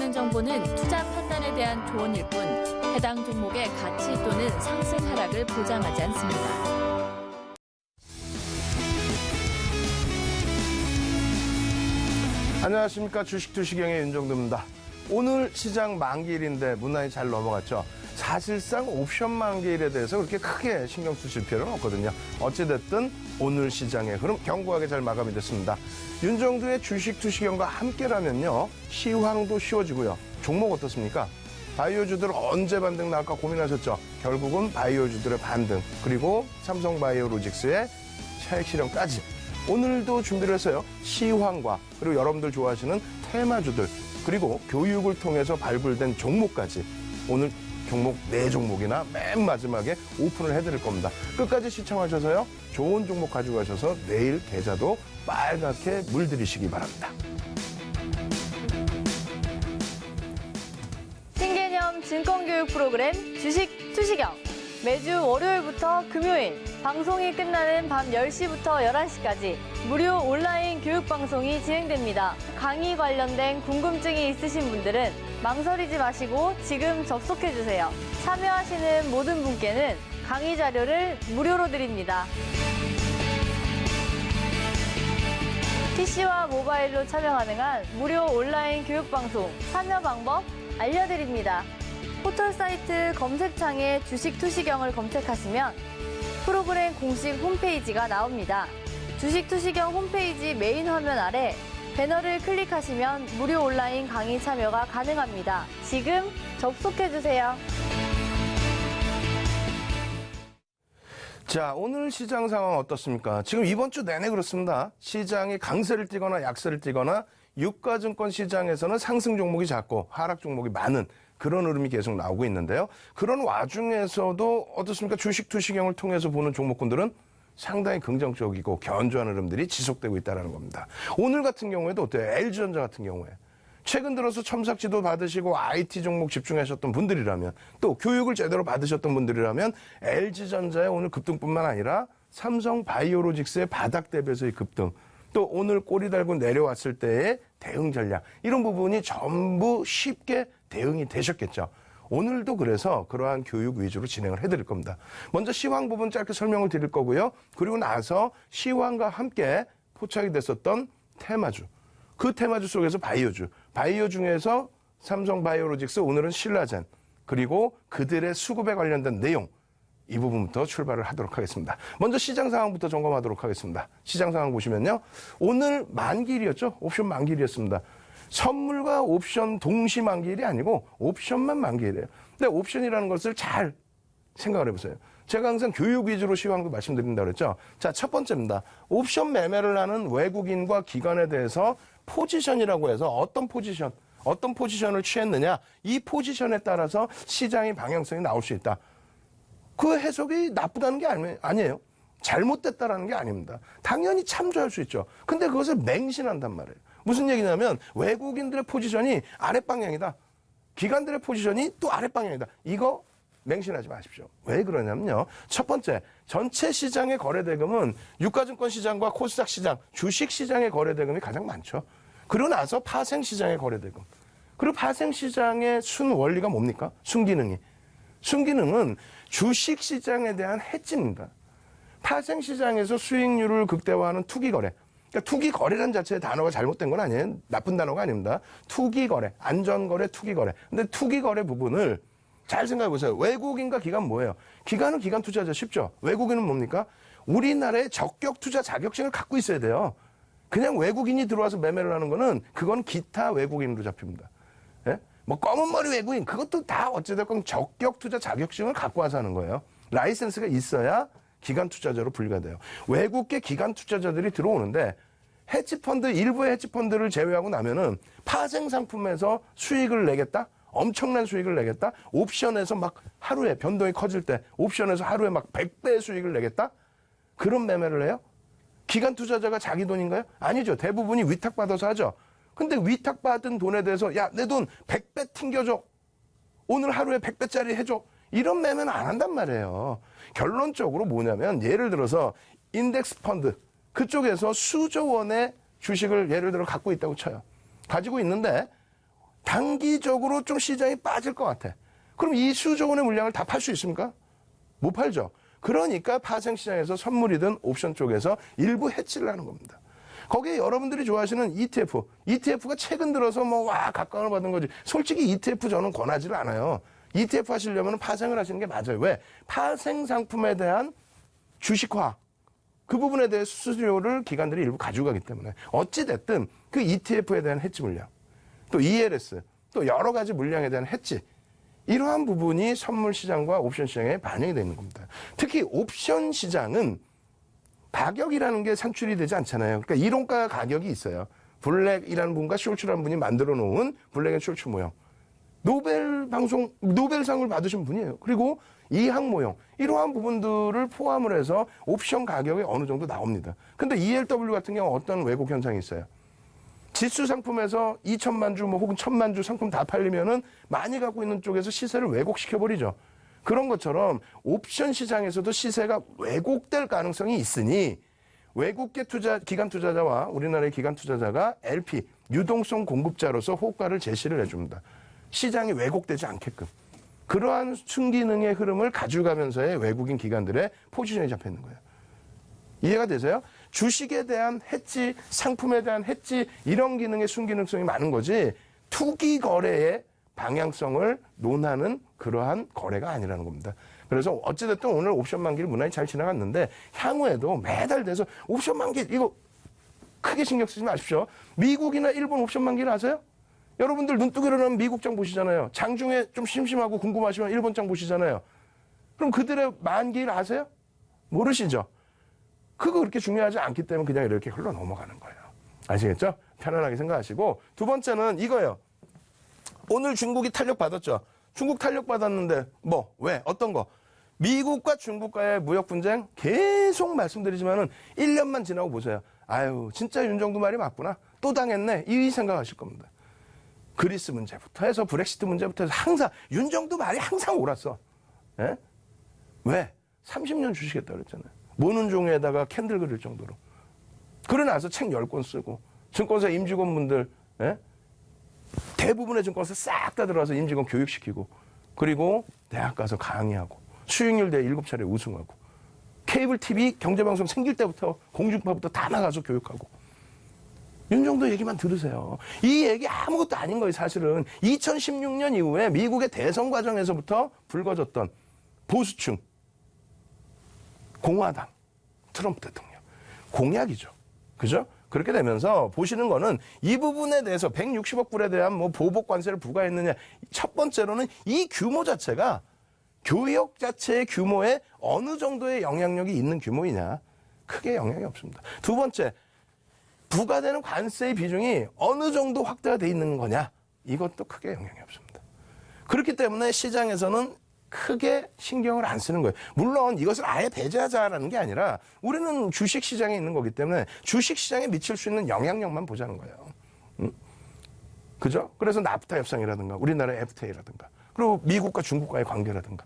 이런 정보는 투자 판단에 대한 조언일 뿐 해당 종목의 가치 또는 상승 하락을 보장하지 않습니다. 안녕하십니까. 주식투시경의 윤정도입니다. 오늘 시장 만기일인데 무난히 잘 넘어갔죠. 사실상 옵션 만기일에 대해서 그렇게 크게 신경 쓰실 필요는 없거든요. 어찌됐든 오늘 시장의 흐름 견고하게 잘 마감이 됐습니다. 윤정도의 주식투시경과 함께라면요. 시황도 쉬워지고요. 종목 어떻습니까? 바이오주들 언제 반등 나올까 고민하셨죠. 결국은 바이오주들의 반등 그리고 삼성바이오로직스의 차익 실현까지 오늘도 준비를 했어요. 시황과 그리고 여러분들 좋아하시는 테마주들 그리고 교육을 통해서 발굴된 종목까지 오늘 종목 4종목이나 맨 마지막에 오픈을 해드릴 겁니다. 끝까지 시청하셔서요. 좋은 종목 가지고 가셔서 내일 계좌도 빨갛게 물들이시기 바랍니다. 신개념 증권교육 프로그램 주식 투시경. 매주 월요일부터 금요일 방송이 끝나는 밤 10시부터 11시까지 무료 온라인 교육방송이 진행됩니다. 강의 관련된 궁금증이 있으신 분들은 망설이지 마시고 지금 접속해주세요. 참여하시는 모든 분께는 강의 자료를 무료로 드립니다. PC와 모바일로 참여 가능한 무료 온라인 교육방송 참여 방법 알려드립니다. 포털 사이트 검색창에 주식 투시경을 검색하시면 프로그램 공식 홈페이지가 나옵니다. 주식 투시경 홈페이지 메인 화면 아래 배너를 클릭하시면 무료 온라인 강의 참여가 가능합니다. 지금 접속해주세요. 자, 오늘 시장 상황 어떻습니까? 지금 이번 주 내내 그렇습니다. 시장이 강세를 띠거나 약세를 띠거나 유가증권 시장에서는 상승 종목이 작고 하락 종목이 많은 그런 흐름이 계속 나오고 있는데요. 그런 와중에서도 어떻습니까? 주식 투시경을 통해서 보는 종목군들은 상당히 긍정적이고 견조한 흐름들이 지속되고 있다는 겁니다. 오늘 같은 경우에도 어때요? LG전자 같은 경우에 최근 들어서 첨삭지도 받으시고 IT 종목 집중하셨던 분들이라면 또 교육을 제대로 받으셨던 분들이라면 LG전자의 오늘 급등뿐만 아니라 삼성바이오로직스의 바닥 대비해서의 급등 또 오늘 꼬리 달고 내려왔을 때의 대응 전략 이런 부분이 전부 쉽게 대응이 되셨겠죠. 오늘도 그래서 그러한 교육 위주로 진행을 해드릴 겁니다. 먼저 시황 부분 짧게 설명을 드릴 거고요. 그리고 나서 시황과 함께 포착이 됐었던 테마주. 그 테마주 속에서 바이오주. 바이오 중에서 삼성바이오로직스 오늘은 신라젠. 그리고 그들의 수급에 관련된 내용. 이 부분부터 출발을 하도록 하겠습니다. 먼저 시장 상황부터 점검하도록 하겠습니다. 시장 상황 보시면요. 오늘 만기일이었죠. 옵션 만기일이었습니다. 선물과 옵션 동시 만기일이 아니고 옵션만 만기일이에요. 근데 옵션이라는 것을 잘 생각을 해보세요. 제가 항상 교육 위주로 시황도 말씀드린다고 그랬죠. 자, 첫 번째입니다. 옵션 매매를 하는 외국인과 기관에 대해서 포지션이라고 해서 어떤 포지션을 취했느냐 이 포지션에 따라서 시장의 방향성이 나올 수 있다. 그 해석이 나쁘다는 게 아니에요. 잘못됐다라는 게 아닙니다. 당연히 참조할 수 있죠. 근데 그것을 맹신한단 말이에요. 무슨 얘기냐면 외국인들의 포지션이 아랫방향이다. 기관들의 포지션이 또 아랫방향이다. 이거 맹신하지 마십시오. 왜 그러냐면요. 첫 번째, 전체 시장의 거래대금은 유가증권 시장과 코스닥 시장, 주식 시장의 거래대금이 가장 많죠. 그러고 나서 파생시장의 거래대금. 그리고 파생시장의 순원리가 뭡니까? 순기능은 주식시장에 대한 해지입니다. 파생시장에서 수익률을 극대화하는 투기거래. 그러니까 투기거래라는 자체의 단어가 잘못된 건 아니에요. 나쁜 단어가 아닙니다. 투기거래, 안전거래, 투기거래. 근데 투기거래 부분을 잘 생각해 보세요. 외국인과 기관 뭐예요? 기관은 기관 투자자 쉽죠. 외국인은 뭡니까? 우리나라의 적격 투자 자격증을 갖고 있어야 돼요. 그냥 외국인이 들어와서 매매를 하는 거는 그건 기타 외국인으로 잡힙니다. 예? 뭐 검은 머리 외국인 그것도 다 어찌됐건 적격 투자 자격증을 갖고 와서 하는 거예요. 라이센스가 있어야 기관 투자자로 분류가 돼요. 외국계 기관 투자자들이 들어오는데 헤지펀드 일부의 헤지펀드를 제외하고 나면은 파생 상품에서 수익을 내겠다. 엄청난 수익을 내겠다. 옵션에서 막 하루에 변동이 커질 때 옵션에서 하루에 막 100배 수익을 내겠다. 그런 매매를 해요? 기관 투자자가 자기 돈인가요? 아니죠. 대부분이 위탁받아서 하죠. 근데 위탁받은 돈에 대해서 야, 내 돈 100배 튕겨줘. 오늘 하루에 100배짜리 해줘. 이런 매매는 안 한단 말이에요. 결론적으로 뭐냐면 예를 들어서 인덱스 펀드 그쪽에서 수조 원의 주식을 예를 들어 갖고 있다고 쳐요. 가지고 있는데 단기적으로 좀 시장이 빠질 것 같아. 그럼 이 수조 원의 물량을 다 팔 수 있습니까? 못 팔죠. 그러니까 파생시장에서 선물이든 옵션 쪽에서 일부 해치를 하는 겁니다. 거기에 여러분들이 좋아하시는 ETF. ETF가 최근 들어서 각광을 받은 거지. 솔직히 ETF 저는 권하지를 않아요. ETF 하시려면 파생을 하시는 게 맞아요. 왜? 파생 상품에 대한 주식화. 그 부분에 대해 수수료를 기관들이 일부 가져가기 때문에 어찌됐든 그 ETF에 대한 해치 물량, 또 ELS, 또 여러 가지 물량에 대한 해치, 이러한 부분이 선물 시장과 옵션 시장에 반영이 되는 겁니다. 특히 옵션 시장은 가격이라는 게 상출이 되지 않잖아요. 그러니까 이론가 가격이 있어요. 블랙이라는 분과 숄츠라는 분이 만들어 놓은 블랙 앤 숄츠 모형. 노벨상을 받으신 분이에요. 그리고 이항 모형, 이러한 부분들을 포함을 해서 옵션 가격이 어느 정도 나옵니다. 근데 ELW 같은 경우 어떤 왜곡 현상이 있어요. 지수 상품에서 2천만 주 혹은 1,000만 주 상품 다 팔리면은 많이 갖고 있는 쪽에서 시세를 왜곡시켜버리죠. 그런 것처럼 옵션 시장에서도 시세가 왜곡될 가능성이 있으니 외국계 기관 투자자와 우리나라의 기관 투자자가 LP, 유동성 공급자로서 호가를 제시를 해줍니다. 시장이 왜곡되지 않게끔. 그러한 순기능의 흐름을 가져가면서의 외국인 기관들의 포지션이 잡혀 있는 거예요. 이해가 되세요? 주식에 대한 해지, 상품에 대한 해지, 이런 기능의 순기능성이 많은 거지 투기 거래의 방향성을 논하는 그러한 거래가 아니라는 겁니다. 그래서 어찌됐든 오늘 옵션 만기를 무난히 잘 지나갔는데 향후에도 매달 돼서 옵션 만기 이거 크게 신경 쓰지 마십시오. 미국이나 일본 옵션 만기를 아세요? 여러분들 눈뜨고 일어나면 미국 장 보시잖아요. 장중에 좀 심심하고 궁금하시면 일본 장 보시잖아요. 그럼 그들의 만기를 아세요? 모르시죠? 그거 그렇게 중요하지 않기 때문에 그냥 이렇게 흘러 넘어가는 거예요. 아시겠죠? 편안하게 생각하시고 두 번째는 이거예요. 오늘 중국이 탄력받았죠. 중국 탄력받았는데 왜? 어떤 거? 미국과 중국과의 무역 분쟁 계속 말씀드리지만은 1년만 지나고 보세요. 아유 진짜 윤정도 말이 맞구나. 또 당했네. 이 생각하실 겁니다. 그리스 문제부터 해서 브렉시트 문제부터 해서 항상 윤정도 말이 항상 옳았어. 예? 왜? 30년 주시겠다 그랬잖아요. 모는 종이에다가 캔들 그릴 정도로. 그러고 나서 책 10권 쓰고 증권사 임직원분들 대부분의 증권사 싹 다 들어가서 임직원 교육시키고 그리고 대학 가서 강의하고 수익률 대회 7차례 우승하고 케이블 TV 경제방송 생길 때부터 공중파부터 다 나가서 교육하고 윤정도 얘기만 들으세요. 이 얘기 아무것도 아닌 거예요. 사실은 2016년 이후에 미국의 대선 과정에서부터 불거졌던 보수층 공화당 트럼프 대통령 공약이죠. 그죠? 그렇게 되면서 보시는 거는 이 부분에 대해서 160억 불에 대한 보복 관세를 부과했느냐. 첫 번째로는 이 규모 자체가 교역 자체의 규모에 어느 정도의 영향력이 있는 규모이냐. 크게 영향이 없습니다. 두 번째, 부과되는 관세의 비중이 어느 정도 확대가 돼 있는 거냐. 이것도 크게 영향이 없습니다. 그렇기 때문에 시장에서는 크게 신경을 안 쓰는 거예요. 물론 이것을 아예 배제하자라는 게 아니라 우리는 주식시장에 있는 거기 때문에 주식시장에 미칠 수 있는 영향력만 보자는 거예요. 그죠? 그래서 나프타 협상이라든가 우리나라의 FTA라든가 그리고 미국과 중국과의 관계라든가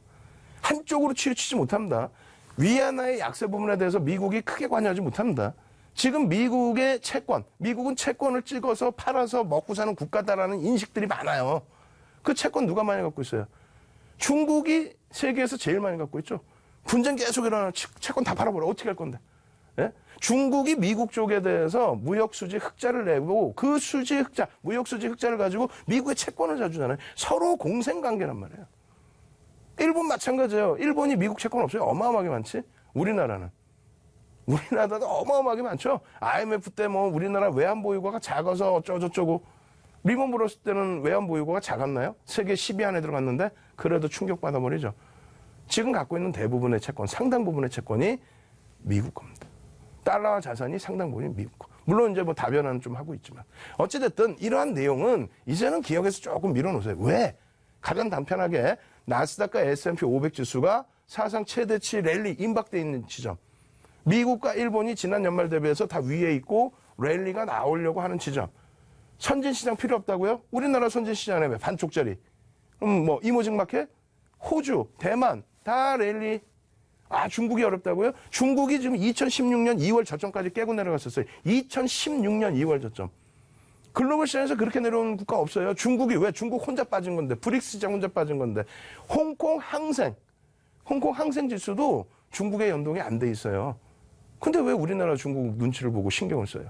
한쪽으로 치우치지 못합니다. 위안화의 약세 부분에 대해서 미국이 크게 관여하지 못합니다. 지금 미국의 채권, 미국은 채권을 찍어서 팔아서 먹고 사는 국가다라는 인식들이 많아요. 그 채권 누가 많이 갖고 있어요? 중국이 세계에서 제일 많이 갖고 있죠. 분쟁 계속 일어나는 채권 다 팔아버려. 어떻게 할 건데? 예? 중국이 미국 쪽에 대해서 무역수지 흑자를 내고 그 수지 흑자, 무역수지 흑자를 가지고 미국의 채권을 사주잖아요. 서로 공생관계란 말이에요. 일본 마찬가지예요. 일본이 미국 채권 없어요. 어마어마하게 많지. 우리나라는. 우리나라도 어마어마하게 많죠. IMF 때 우리나라 외환보유고가 작아서 어쩌고저쩌고 리먼 브러스 때는 외환보유고가 작았나요? 세계 10위 안에 들어갔는데 그래도 충격받아버리죠. 지금 갖고 있는 대부분의 채권, 상당 부분의 채권이 미국 겁니다. 달러와 자산이 상당 부분이 미국 거. 물론 이제 다변화는 좀 하고 있지만 어찌됐든 이러한 내용은 이제는 기억에서 조금 밀어놓으세요. 왜? 가장 단편하게 나스닥과 S&P 500 지수가 사상 최대치 랠리 임박돼 있는 지점. 미국과 일본이 지난 연말 대비해서 다 위에 있고 랠리가 나오려고 하는 지점. 선진시장 필요 없다고요? 우리나라 선진시장에 왜 반쪽짜리? 그럼 이모징 마켓? 호주, 대만 다 랠리. 아 중국이 어렵다고요? 중국이 지금 2016년 2월 저점까지 깨고 내려갔었어요. 2016년 2월 저점. 글로벌 시장에서 그렇게 내려온 국가 없어요. 중국이 왜? 중국 혼자 빠진 건데. 브릭스 시장 혼자 빠진 건데. 홍콩 항생 지수도 중국의 연동이 안 돼 있어요. 근데 왜 우리나라 중국 눈치를 보고 신경을 써요?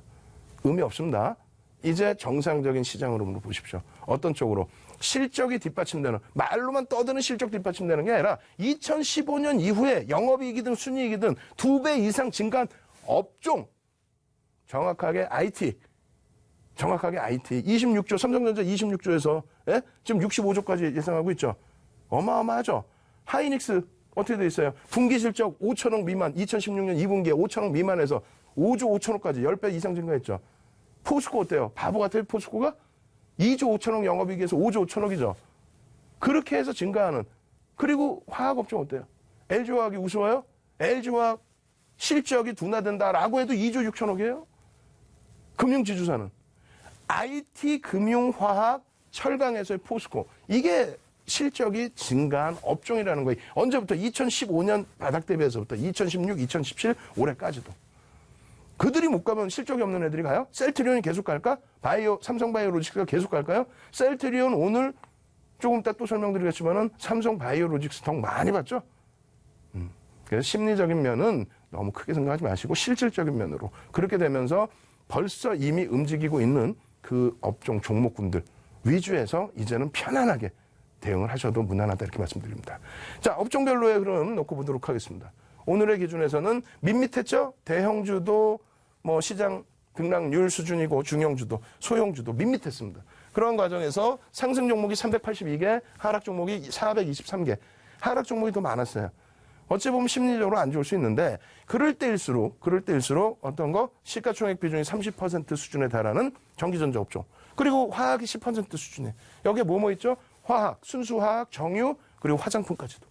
의미 없습니다. 이제 정상적인 시장 흐름으로 보십시오. 어떤 쪽으로? 실적이 뒷받침되는, 말로만 떠드는 실적 뒷받침되는 게 아니라 2015년 이후에 영업이익이든 순이익이든 2배 이상 증가한 업종, 정확하게 IT, 26조, 삼성전자 26조에서 지금 65조까지 예상하고 있죠. 어마어마하죠. 하이닉스 어떻게 돼 있어요? 분기 실적 5천억 미만, 2016년 2분기에 5천억 미만에서 5조 5천억까지 10배 이상 증가했죠. 포스코 어때요? 바보 같아요, 포스코가? 2조 5천억 영업이익에서 5조 5천억이죠. 그렇게 해서 증가하는. 그리고 화학업종 어때요? LG화학이 우스워요? LG화학 실적이 둔화된다라고 해도 2조 6천억이에요. 금융지주사는. IT, 금융화학, 철강에서의 포스코. 이게 실적이 증가한 업종이라는 거예요. 언제부터? 2015년 바닥 대비해서부터 2016, 2017 올해까지도. 그들이 못 가면 실적이 없는 애들이 가요? 셀트리온이 계속 갈까? 삼성바이오로직스가 계속 갈까요? 셀트리온 오늘 조금 이따 또 설명드리겠지만은 삼성바이오로직스 더 많이 받죠? 그래서 심리적인 면은 너무 크게 생각하지 마시고 실질적인 면으로 그렇게 되면서 벌써 이미 움직이고 있는 그 업종 종목군들 위주에서 이제는 편안하게 대응을 하셔도 무난하다 이렇게 말씀드립니다. 자, 업종별로의 흐름 놓고 보도록 하겠습니다. 오늘의 기준에서는 밋밋했죠? 대형주도 뭐 시장 등락률 수준이고 중형주도, 소형주도 밋밋했습니다. 그런 과정에서 상승 종목이 382개, 하락 종목이 423개. 하락 종목이 더 많았어요. 어찌 보면 심리적으로 안 좋을 수 있는데 그럴 때일수록 어떤 거? 시가총액 비중이 30% 수준에 달하는 전기전자 업종. 그리고 화학이 10% 수준에. 여기에 뭐 있죠? 화학, 순수화학, 정유, 그리고 화장품까지도.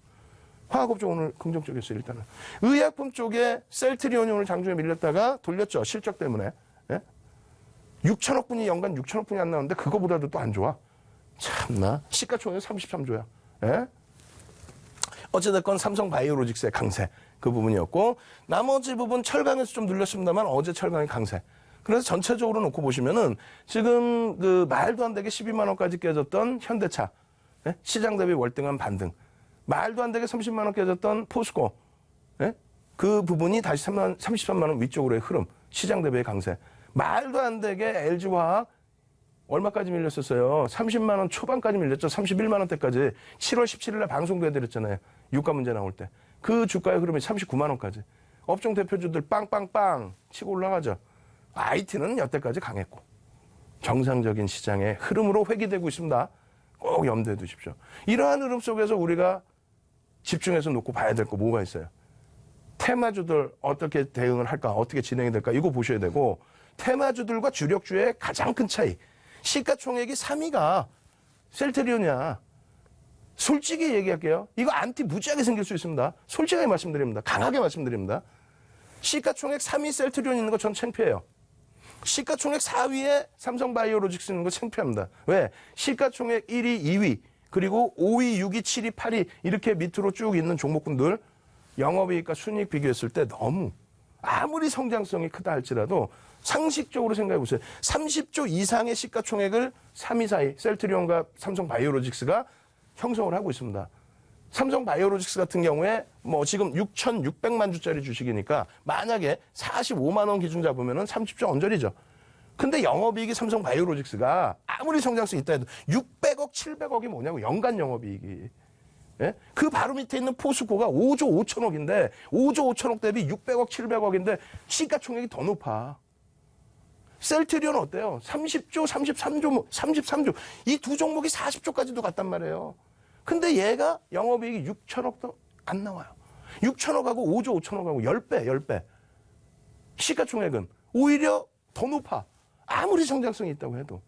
화학업종 오늘 긍정적이었어요, 일단은. 의약품 쪽에 셀트리온이 오늘 장중에 밀렸다가 돌렸죠, 실적 때문에. 예? 6천억 분이 연간 6천억 분이 안 나오는데 그거보다도 또 안 좋아. 참나. 시가총액 33조야. 예? 어찌됐건 삼성바이오로직스의 강세. 그 부분이었고, 나머지 부분 철강에서 좀 눌렸습니다만 어제 철강의 강세. 그래서 전체적으로 놓고 보시면은 지금 그 말도 안 되게 12만 원까지 깨졌던 현대차. 예? 시장 대비 월등한 반등. 말도 안 되게 30만 원 깨졌던 포스코. 예? 그 부분이 다시 33만 원 위쪽으로의 흐름. 시장 대비의 강세. 말도 안 되게 LG화학 얼마까지 밀렸었어요? 30만 원 초반까지 밀렸죠. 31만 원대까지. 7월 17일 날 방송도 해드렸잖아요. 유가 문제 나올 때. 그 주가의 흐름이 39만 원까지. 업종 대표주들 빵빵빵 치고 올라가죠. IT는 여태까지 강했고 정상적인 시장의 흐름으로 회귀되고 있습니다. 꼭 염두에 두십시오. 이러한 흐름 속에서 우리가 집중해서 놓고 봐야 될 거 뭐가 있어요? 테마주들 어떻게 대응을 할까? 어떻게 진행이 될까? 이거 보셔야 되고 테마주들과 주력주의 가장 큰 차이. 시가총액이 3위가 셀트리온이야. 솔직히 얘기할게요. 이거 안티 무지하게 생길 수 있습니다. 솔직하게 말씀드립니다. 강하게 말씀드립니다. 시가총액 3위 셀트리온 있는 거 전 창피해요. 시가총액 4위에 삼성바이오로직스 있는 거 창피합니다. 왜? 시가총액 1위, 2위, 그리고 5위, 6위, 7위, 8위 이렇게 밑으로 쭉 있는 종목군들 영업이익과 순이익 비교했을 때 너무 아무리 성장성이 크다 할지라도 상식적으로 생각해 보세요. 30조 이상의 시가총액을 3위, 4위 셀트리온과 삼성바이오로직스가 형성을 하고 있습니다. 삼성바이오로직스 같은 경우에 뭐 지금 6,600만 주짜리 주식이니까 만약에 45만 원 기준 잡으면은 30조 언저리죠. 근데 영업이익이 삼성바이오로직스가 아무리 성장성이 있다 해도 600억, 700억이 뭐냐고 연간 영업이익이. 예? 그 바로 밑에 있는 포스코가 5조 5천억인데 5조 5천억 대비 600억, 700억인데 시가총액이 더 높아. 셀트리온 어때요? 30조, 33조, 33조. 이 두 종목이 40조까지도 갔단 말이에요. 근데 얘가 영업이익이 6천억도 안 나와요. 6천억하고 5조 5천억하고 10배. 시가총액은 오히려 더 높아. 아무리 성장성이 있다고 해도.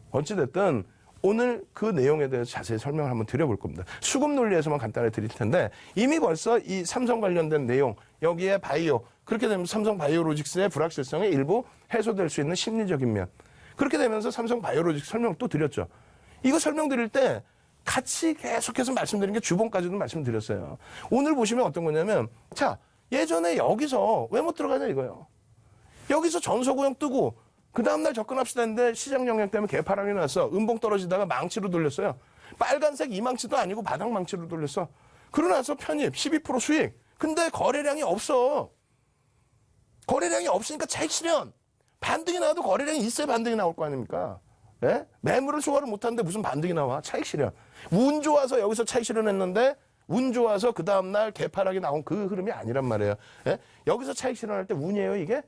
어찌됐든 오늘 그 내용에 대해서 자세히 설명을 한번 드려볼 겁니다. 수급 논리에서만 간단히 드릴 텐데 이미 벌써 이 삼성 관련된 내용, 여기에 바이오, 그렇게 되면 삼성 바이오로직스의 불확실성이 일부 해소될 수 있는 심리적인 면. 그렇게 되면서 삼성 바이오로직스 설명 또 드렸죠. 이거 설명드릴 때 같이 계속해서 말씀드린 게 주봉까지도 말씀드렸어요. 오늘 보시면 어떤 거냐면, 자, 예전에 여기서 왜 못 들어가냐 이거예요. 여기서 전서구형 뜨고 그 다음날 접근합시다 했는데 시장 영향 때문에 개파락이 났어. 음봉 떨어지다가 망치로 돌렸어요. 빨간색 이망치도 아니고 바닥 망치로 돌렸어. 그러고 나서 편입 12% 수익. 근데 거래량이 없어. 거래량이 없으니까 차익 실현. 반등이 나와도 거래량이 있어야 반등이 나올 거 아닙니까? 예? 매물을 소화를 못하는데 무슨 반등이 나와? 차익 실현. 운 좋아서 여기서 차익 실현했는데 운 좋아서 그 다음날 개파락이 나온 그 흐름이 아니란 말이에요. 예? 여기서 차익 실현할 때 운이에요, 이게?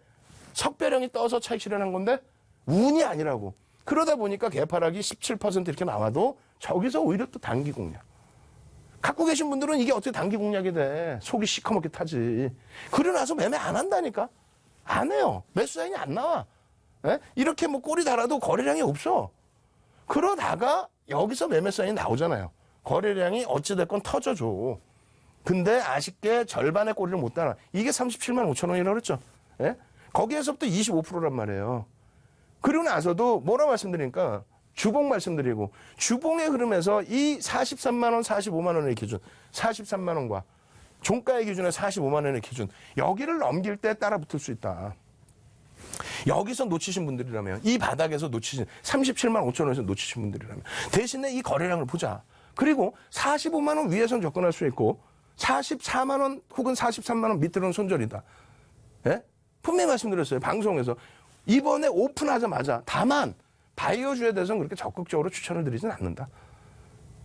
석배령이 떠서 차익 실현한 건데 운이 아니라고. 그러다 보니까 개파락이 17% 이렇게 나와도 저기서 오히려 또 단기 공략. 갖고 계신 분들은 이게 어떻게 단기 공략이 돼. 속이 시커멓게 타지. 그러고 나서 매매 안 한다니까. 안 해요. 매수 사인이 안 나와. 예? 이렇게 뭐 꼬리 달아도 거래량이 없어. 그러다가 여기서 매매 사인이 나오잖아요. 거래량이 어찌됐건 터져줘. 근데 아쉽게 절반의 꼬리를 못 달아. 이게 37만 5천 원이라고 그랬죠. 예? 거기에서부터 25%란 말이에요. 그리고 나서도 뭐라 말씀드리니까 주봉 말씀드리고 주봉의 흐름에서 이 43만 원, 45만 원의 기준, 43만 원과 종가의 기준에 45만 원의 기준 여기를 넘길 때 따라 붙을 수 있다. 여기서 놓치신 분들이라면 이 바닥에서 놓치신 37만 5천 원에서 놓치신 분들이라면 대신에 이 거래량을 보자. 그리고 45만 원 위에선 접근할 수 있고 44만 원 혹은 43만 원 밑으로는 손절이다. 예? 분명히 말씀드렸어요. 방송에서. 이번에 오픈하자마자 다만 바이오주에 대해서는 그렇게 적극적으로 추천을 드리진 않는다.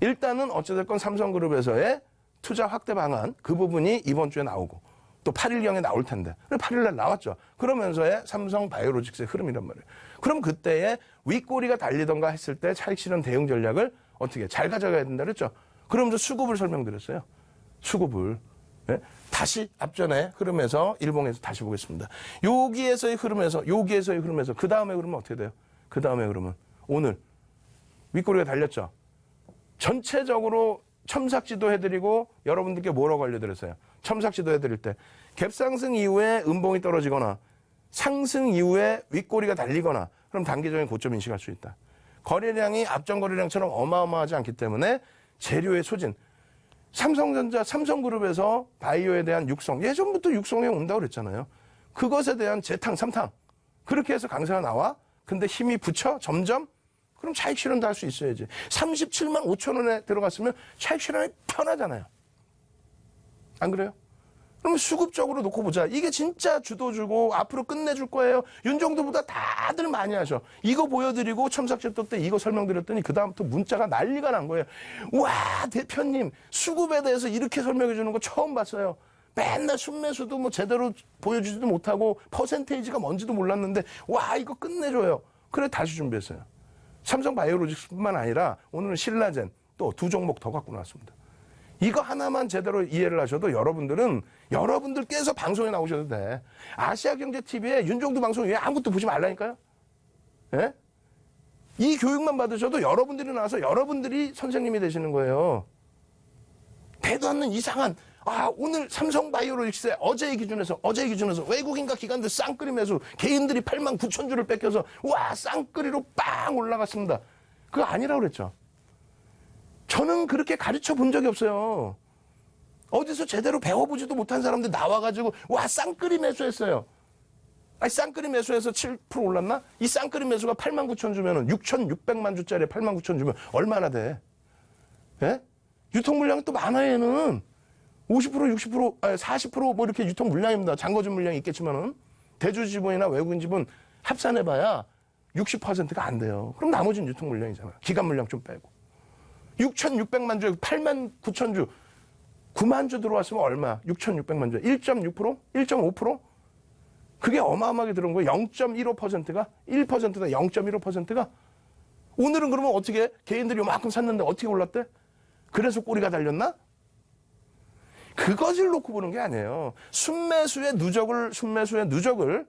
일단은 어찌됐건 삼성그룹에서의 투자 확대 방안 그 부분이 이번 주에 나오고 또 8일경에 나올 텐데 8일날 나왔죠. 그러면서의 삼성바이오로직스의 흐름이란 말이에요. 그럼 그때에 윗꼬리가 달리던가 했을 때 차익 실현 대응 전략을 어떻게 잘 가져가야 된다 그랬죠. 그러면서 수급을 설명드렸어요. 수급을. 예? 다시 앞전에 흐름에서 일봉에서 다시 보겠습니다. 여기에서의 흐름에서 그 다음에 흐름은 어떻게 돼요? 그 다음에 흐름은 오늘 윗꼬리가 달렸죠. 전체적으로 첨삭지도 해드리고 여러분들께 뭐라고 알려드렸어요? 첨삭지도 해드릴 때 갭상승 이후에 음봉이 떨어지거나 상승 이후에 윗꼬리가 달리거나 그럼 단기적인 고점 인식할 수 있다. 거래량이 앞전 거래량처럼 어마어마하지 않기 때문에 재료의 소진. 삼성전자, 삼성그룹에서 바이오에 대한 육성. 예전부터 육성해 온다고 그랬잖아요. 그것에 대한 재탕, 삼탕. 그렇게 해서 강세가 나와. 근데 힘이 붙여 점점 그럼 차익 실현도 할 수 있어야지. 37만 5천 원에 들어갔으면 차익 실현이 편하잖아요. 안 그래요? 그러면 수급적으로 놓고 보자. 이게 진짜 주도주고 앞으로 끝내줄 거예요. 윤정도보다 다들 많이 하셔. 이거 보여드리고 첨삭제도 때 이거 설명드렸더니 그다음부터 문자가 난리가 난 거예요. 와 대표님 수급에 대해서 이렇게 설명해 주는 거 처음 봤어요. 맨날 순매수도 뭐 제대로 보여주지도 못하고 퍼센테이지가 뭔지도 몰랐는데 와 이거 끝내줘요. 그래 다시 준비했어요. 삼성바이오로직스뿐만 아니라 오늘은 신라젠 또 2종목 더 갖고 나왔습니다. 이거 하나만 제대로 이해를 하셔도 여러분들께서 방송에 나오셔도 돼. 아시아경제TV에 윤종두 방송 외에 아무것도 보지 말라니까요. 예? 이 교육만 받으셔도 여러분들이 나와서 여러분들이 선생님이 되시는 거예요. 대도 않는 이상한 오늘 삼성바이오로직스의 어제의 기준에서 외국인과 기관들 쌍끌이 매수 개인들이 8만 9천 주를 뺏겨서 와 쌍끌이로 빵 올라갔습니다. 그거 아니라고 그랬죠. 저는 그렇게 가르쳐 본 적이 없어요. 어디서 제대로 배워보지도 못한 사람들 나와가지고 와 쌍끌이 매수했어요. 아니 쌍끌이 매수해서 7% 올랐나? 이 쌍끌이 매수가 8만 9천 주면은 6,600만 주짜리 8만 9천 주면 얼마나 돼? 예? 유통 물량이 또 많아요 얘는. 50%, 60%, 40% 이렇게 유통 물량입니다. 잔거주 물량이 있겠지만은 대주 지분이나 외국인 지분 합산해봐야 60%가 안 돼요. 그럼 나머지는 유통 물량이잖아. 기간 물량 좀 빼고. 6,600만 주, 8만 9천 주, 9만 주 들어왔으면 얼마? 6,600만 주. 1.6%? 1.5%? 그게 어마어마하게 들어온 거예요. 0.15%가? 1%다 0.15%가? 오늘은 그러면 어떻게 개인들이 요만큼 샀는데 어떻게 올랐대? 그래서 꼬리가 달렸나? 그것을 놓고 보는 게 아니에요. 순매수의 누적을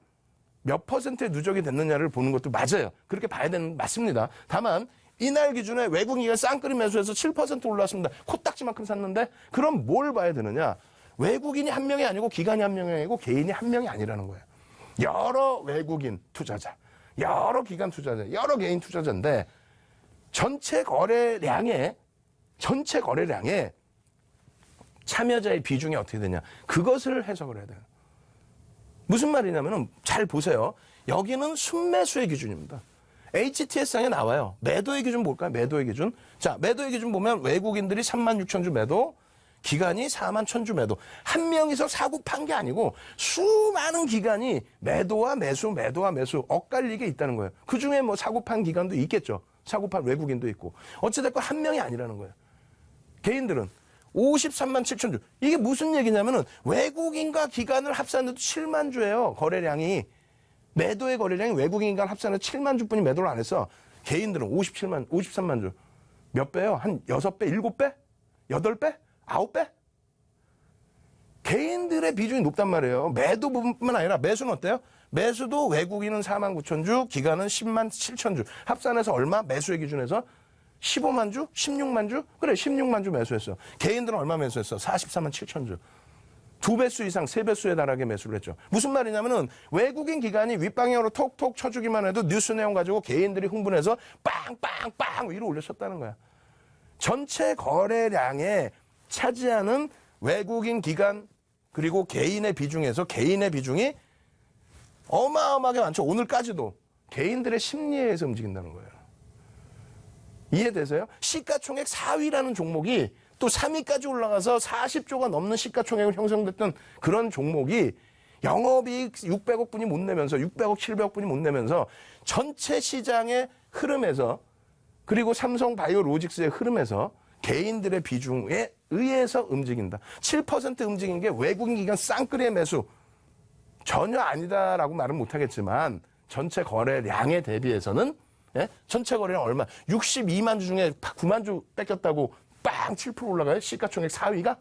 몇 퍼센트의 누적이 됐느냐를 보는 것도 맞아요. 그렇게 봐야 되는 맞습니다. 다만 이날 기준에 외국인이 쌍끌이 매수해서 7% 올랐습니다. 코딱지만큼 샀는데 그럼 뭘 봐야 되느냐? 외국인이 한 명이 아니고 기관이 한 명이 아니고 개인이 한 명이 아니라는 거예요. 여러 외국인 투자자, 여러 기관 투자자, 여러 개인 투자자인데 전체 거래량에 참여자의 비중이 어떻게 되냐. 그것을 해석을 해야 돼요. 무슨 말이냐면은 잘 보세요. 여기는 순매수의 기준입니다. HTS상에 나와요. 매도의 기준 볼까요? 매도의 기준. 자, 매도의 기준 보면 외국인들이 36,000주 매도, 기관이 41,000주 매도. 한 명이서 사고 판 게 아니고 수많은 기관이 매도와 매수, 매도와 매수 엇갈리게 있다는 거예요. 그중에 뭐 사고 판 기관도 있겠죠. 사고 판 외국인도 있고. 어찌됐건 한 명이 아니라는 거예요. 개인들은 53만 7천 주. 이게 무슨 얘기냐면은 외국인과 기관을 합산해도 7만 주예요. 거래량이. 매도의 거래량이 외국인과 합산해서 7만 주뿐이 매도를 안 했어. 개인들은 53만 주. 몇 배요? 한 6배, 7배? 8배? 9배? 개인들의 비중이 높단 말이에요. 매도 부분뿐만 아니라 매수는 어때요? 매수도 외국인은 4만 9천 주, 기관은 10만 7천 주. 합산해서 얼마? 매수의 기준에서 15만 주? 16만 주? 그래, 16만 주 매수했어. 개인들은 얼마 매수했어? 44만 7천 주. 2배수 이상, 3배수에 달하게 매수를 했죠. 무슨 말이냐면은 외국인 기관이 윗방향으로 톡톡 쳐주기만 해도 뉴스 내용 가지고 개인들이 흥분해서 빵빵빵 위로 올려쳤다는 거야. 전체 거래량에 차지하는 외국인 기관 그리고 개인의 비중에서 개인의 비중이 어마어마하게 많죠. 오늘까지도 개인들의 심리에 의해서 움직인다는 거예요. 이해되세요? 시가총액 4위라는 종목이 또 3위까지 올라가서 40조가 넘는 시가총액을 형성됐던 그런 종목이 영업이익 600억 분이 못 내면서 600억, 700억 분이 못 내면서 전체 시장의 흐름에서 그리고 삼성바이오로직스의 흐름에서 개인들의 비중에 의해서 움직인다. 7% 움직인 게 외국인 기관 쌍끌이의 매수 전혀 아니다라고 말은 못하겠지만 전체 거래량에 대비해서는 전체 거래량 얼마? 62만 주 중에 9만 주 뺏겼다고 빵 7% 올라가요? 시가총액 4위가?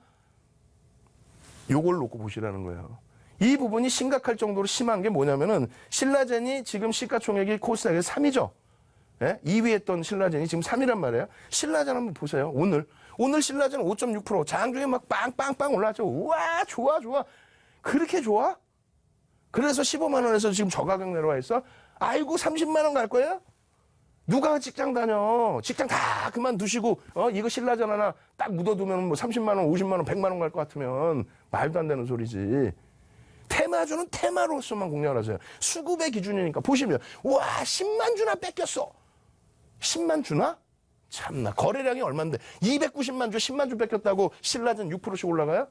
요걸 놓고 보시라는 거예요. 이 부분이 심각할 정도로 심한 게 뭐냐면은 신라젠이 지금 시가총액이 코스닥에서 3위죠. 2위 했던 신라젠이 지금 3위란 말이에요. 신라젠 한번 보세요. 오늘 신라젠 5.6% 장중에 막 빵빵빵 올라왔죠. 우와 좋아. 그렇게 좋아? 그래서 15만 원에서 지금 저가격 내려와 있어? 아이고 30만 원 갈 거예요? 누가 직장 다녀? 직장 다 그만두시고 이거 신라젠 하나 딱 묻어두면 뭐 30만 원, 50만 원, 100만 원 갈 것 같으면 말도 안 되는 소리지. 테마주는 테마로서만 공략을 하세요. 수급의 기준이니까 보시면 와 10만 주나 뺏겼어. 10만 주나? 참나 거래량이 얼만데 290만 주 10만 주 뺏겼다고 신라젠 6%씩 올라가요?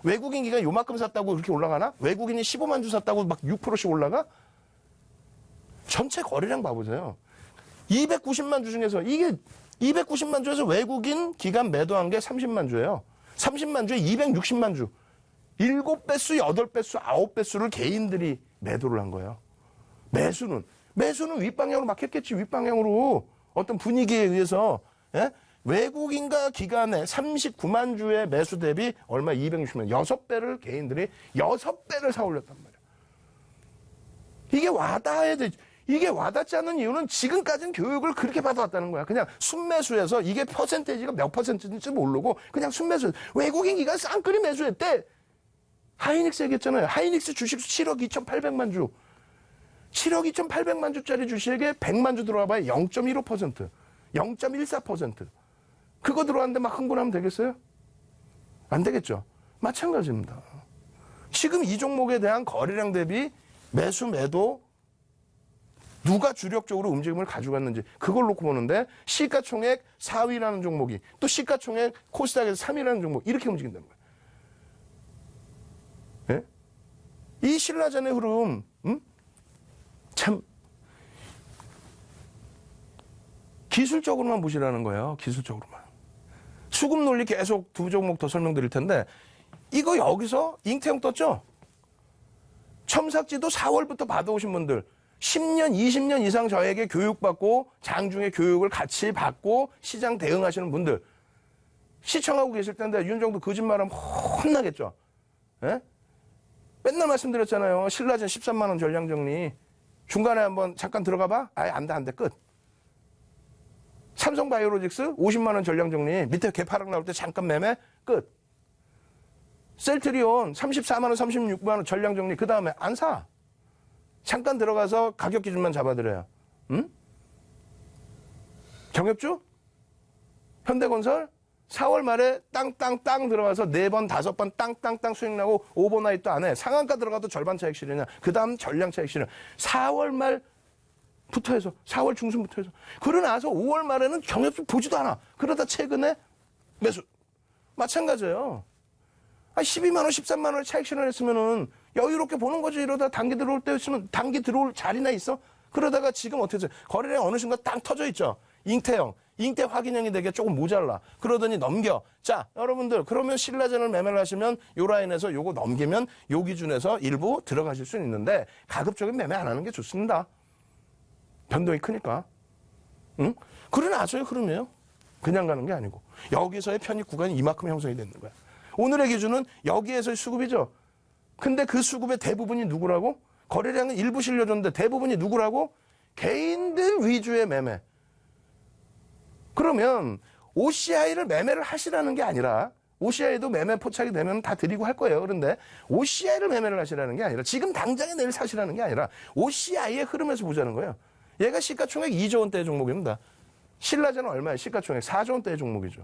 외국인 기관 요만큼 샀다고 그렇게 올라가나? 외국인이 15만 주 샀다고 막 6%씩 올라가? 전체 거래량 봐보세요. 290만 주 중에서 이게 290만 주에서 외국인 기관 매도한 게 30만 주예요. 30만 주에 260만 주. 7배수, 8배수, 9배수를 개인들이 매도를 한 거예요. 매수는 윗방향으로 막 했겠지. 윗방향으로 어떤 분위기에 의해서 외국인과 기관의 39만 주의 매수 대비 얼마 260만 6배를 개인들이 6배를 사 올렸단 말이에요. 이게 와닿아야 돼. 이게 와닿지 않는 이유는 지금까지는 교육을 그렇게 받아왔다는 거야. 그냥 순매수해서 이게 퍼센테이지가 몇 퍼센트인지 모르고 그냥 순매수. 외국인 기관 쌍끌이 매수했대. 하이닉스 얘기했잖아요. 하이닉스 주식수 7억 2,800만 주. 7억 2,800만 주짜리 주식에 100만 주 들어와 봐야 0.15%. 0.14%. 그거 들어왔는데 막 흥분하면 되겠어요? 안 되겠죠. 마찬가지입니다. 지금 이 종목에 대한 거래량 대비 매수, 매도 누가 주력적으로 움직임을 가져갔는지 그걸 놓고 보는데 시가총액 4위라는 종목이 또 시가총액 코스닥에서 3위라는 종목 이렇게 움직인다는 거예요. 예? 이 신라젠의 흐름 참 기술적으로만 보시라는 거예요. 기술적으로만. 수급 논리 계속 두 종목 더 설명드릴 텐데 이거 여기서 잉태형 떴죠? 첨삭지도 4월부터 받아오신 분들 10년, 20년 이상 저에게 교육받고 장중에 교육을 같이 받고 시장 대응하시는 분들 시청하고 계실 텐데 윤정도 거짓말하면 혼나겠죠. 예? 맨날 말씀드렸잖아요. 신라젠 13만 원 전량정리 중간에 한번 잠깐 들어가 봐. 아예 안 돼 끝. 삼성바이오로직스 50만 원 전량정리 밑에 개파락 나올 때 잠깐 매매 끝. 셀트리온 34만 원, 36만 원 전량정리 그 다음에 안 사. 잠깐 들어가서 가격 기준만 잡아드려요. 응? 경협주? 현대건설? 4월 말에 땅땅땅 들어가서 4번, 5번 땅땅땅 수익 나고 오버나이트 안에 상한가 들어가도 절반 차익 실현이냐. 그 다음 전량 차익 실현. 4월 말부터 해서 4월 중순부터 해서 그러고 나서 5월 말에는 경협주 보지도 않아. 그러다 최근에 매수. 마찬가지예요. 12만 원, 13만 원 차익 실현했으면은 여유롭게 보는 거지. 이러다 단기 들어올 때 있으면 단기 들어올 자리나 있어? 그러다가 지금 어떻게 돼요? 거래량 어느 순간 땅 터져 있죠. 잉태 확인형이 되게 조금 모자라. 그러더니 넘겨. 자, 여러분들 그러면 신라젠을 매매를 하시면 요 라인에서 요거 넘기면 요 기준에서 일부 들어가실 수는 있는데 가급적인 매매 안 하는 게 좋습니다. 변동이 크니까. 응? 그래 나서의 흐름이에요. 그냥 가는 게 아니고. 여기서의 편입 구간이 이만큼 형성이 되는 거야. 오늘의 기준은 여기에서의 수급이죠. 근데 그 수급의 대부분이 누구라고? 거래량은 일부 실려줬는데 대부분이 누구라고? 개인들 위주의 매매. 그러면 OCI를 매매를 하시라는 게 아니라 OCI도 매매 포착이 되면 다 드리고 할 거예요. 그런데 OCI를 매매를 하시라는 게 아니라 지금 당장에 내일 사시라는 게 아니라 OCI의 흐름에서 보자는 거예요. 얘가 시가총액 2조 원대의 종목입니다. 신라젠은 얼마예요? 시가총액 4조 원대의 종목이죠.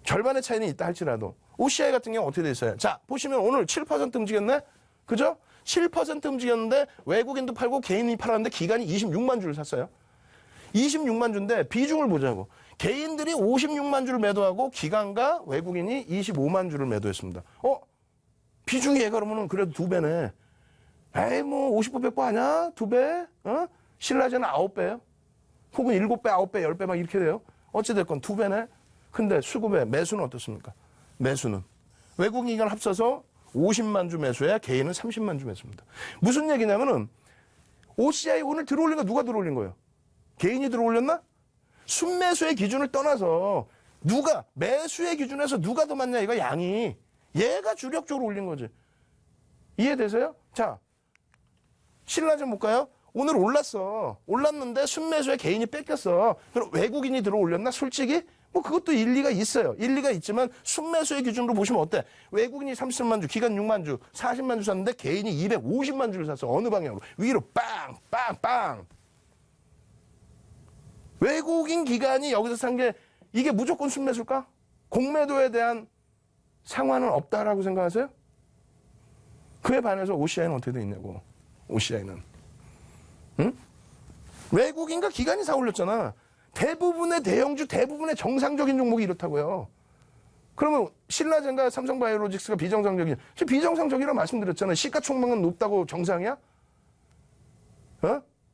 절반의 차이는 있다 할지라도 OCI 같은 경우 어떻게 돼 있어요? 자, 보시면 오늘 7% 움직였네? 그죠? 7% 움직였는데 외국인도 팔고 개인이 팔았는데 기간이 26만 주를 샀어요. 26만 주인데 비중을 보자고. 개인들이 56만 주를 매도하고 기관과 외국인이 25만 주를 매도했습니다. 비중이 얘가 그러면은 그래도 2배네. 에이, 뭐 50배 100배 하냐? 2배? 신라젠은 9배예요. 혹은 7배, 9배, 10배 막 이렇게 돼요. 어찌됐건 2배네. 근데 수급의 매수는 어떻습니까? 매수는 외국인과 합쳐서 50만 주 매수야 개인은 30만 주 매수입니다. 무슨 얘기냐면은 OCI 오늘 들어올린 거 누가 들어올린 거예요? 개인이 들어올렸나? 순매수의 기준을 떠나서 누가 매수의 기준에서 누가 더 많냐 이거 양이 얘가 주력적으로 올린 거지. 이해되세요? 자, 신라젠 볼까요? 오늘 올랐어. 올랐는데 순매수에 개인이 뺏겼어. 그럼 외국인이 들어올렸나? 솔직히 뭐 그것도 일리가 있어요. 일리가 있지만 순매수의 기준으로 보시면 어때? 외국인이 30만 주, 기관 6만 주, 40만 주 샀는데 개인이 250만 주를 샀어. 어느 방향으로? 위로 빵, 빵, 빵. 외국인 기관이 여기서 산 게 이게 무조건 순매수일까? 공매도에 대한 상환은 없다라고 생각하세요? 그에 반해서 OCI는 어떻게 돼 있냐고. OCI는. 응? 외국인과 기관이 사 올렸잖아. 대부분의 대형주, 대부분의 정상적인 종목이 이렇다고요. 그러면 신라젠과 삼성바이오로직스가 비정상적인, 비정상적이라고 말씀드렸잖아요. 시가총액은 높다고 정상이야?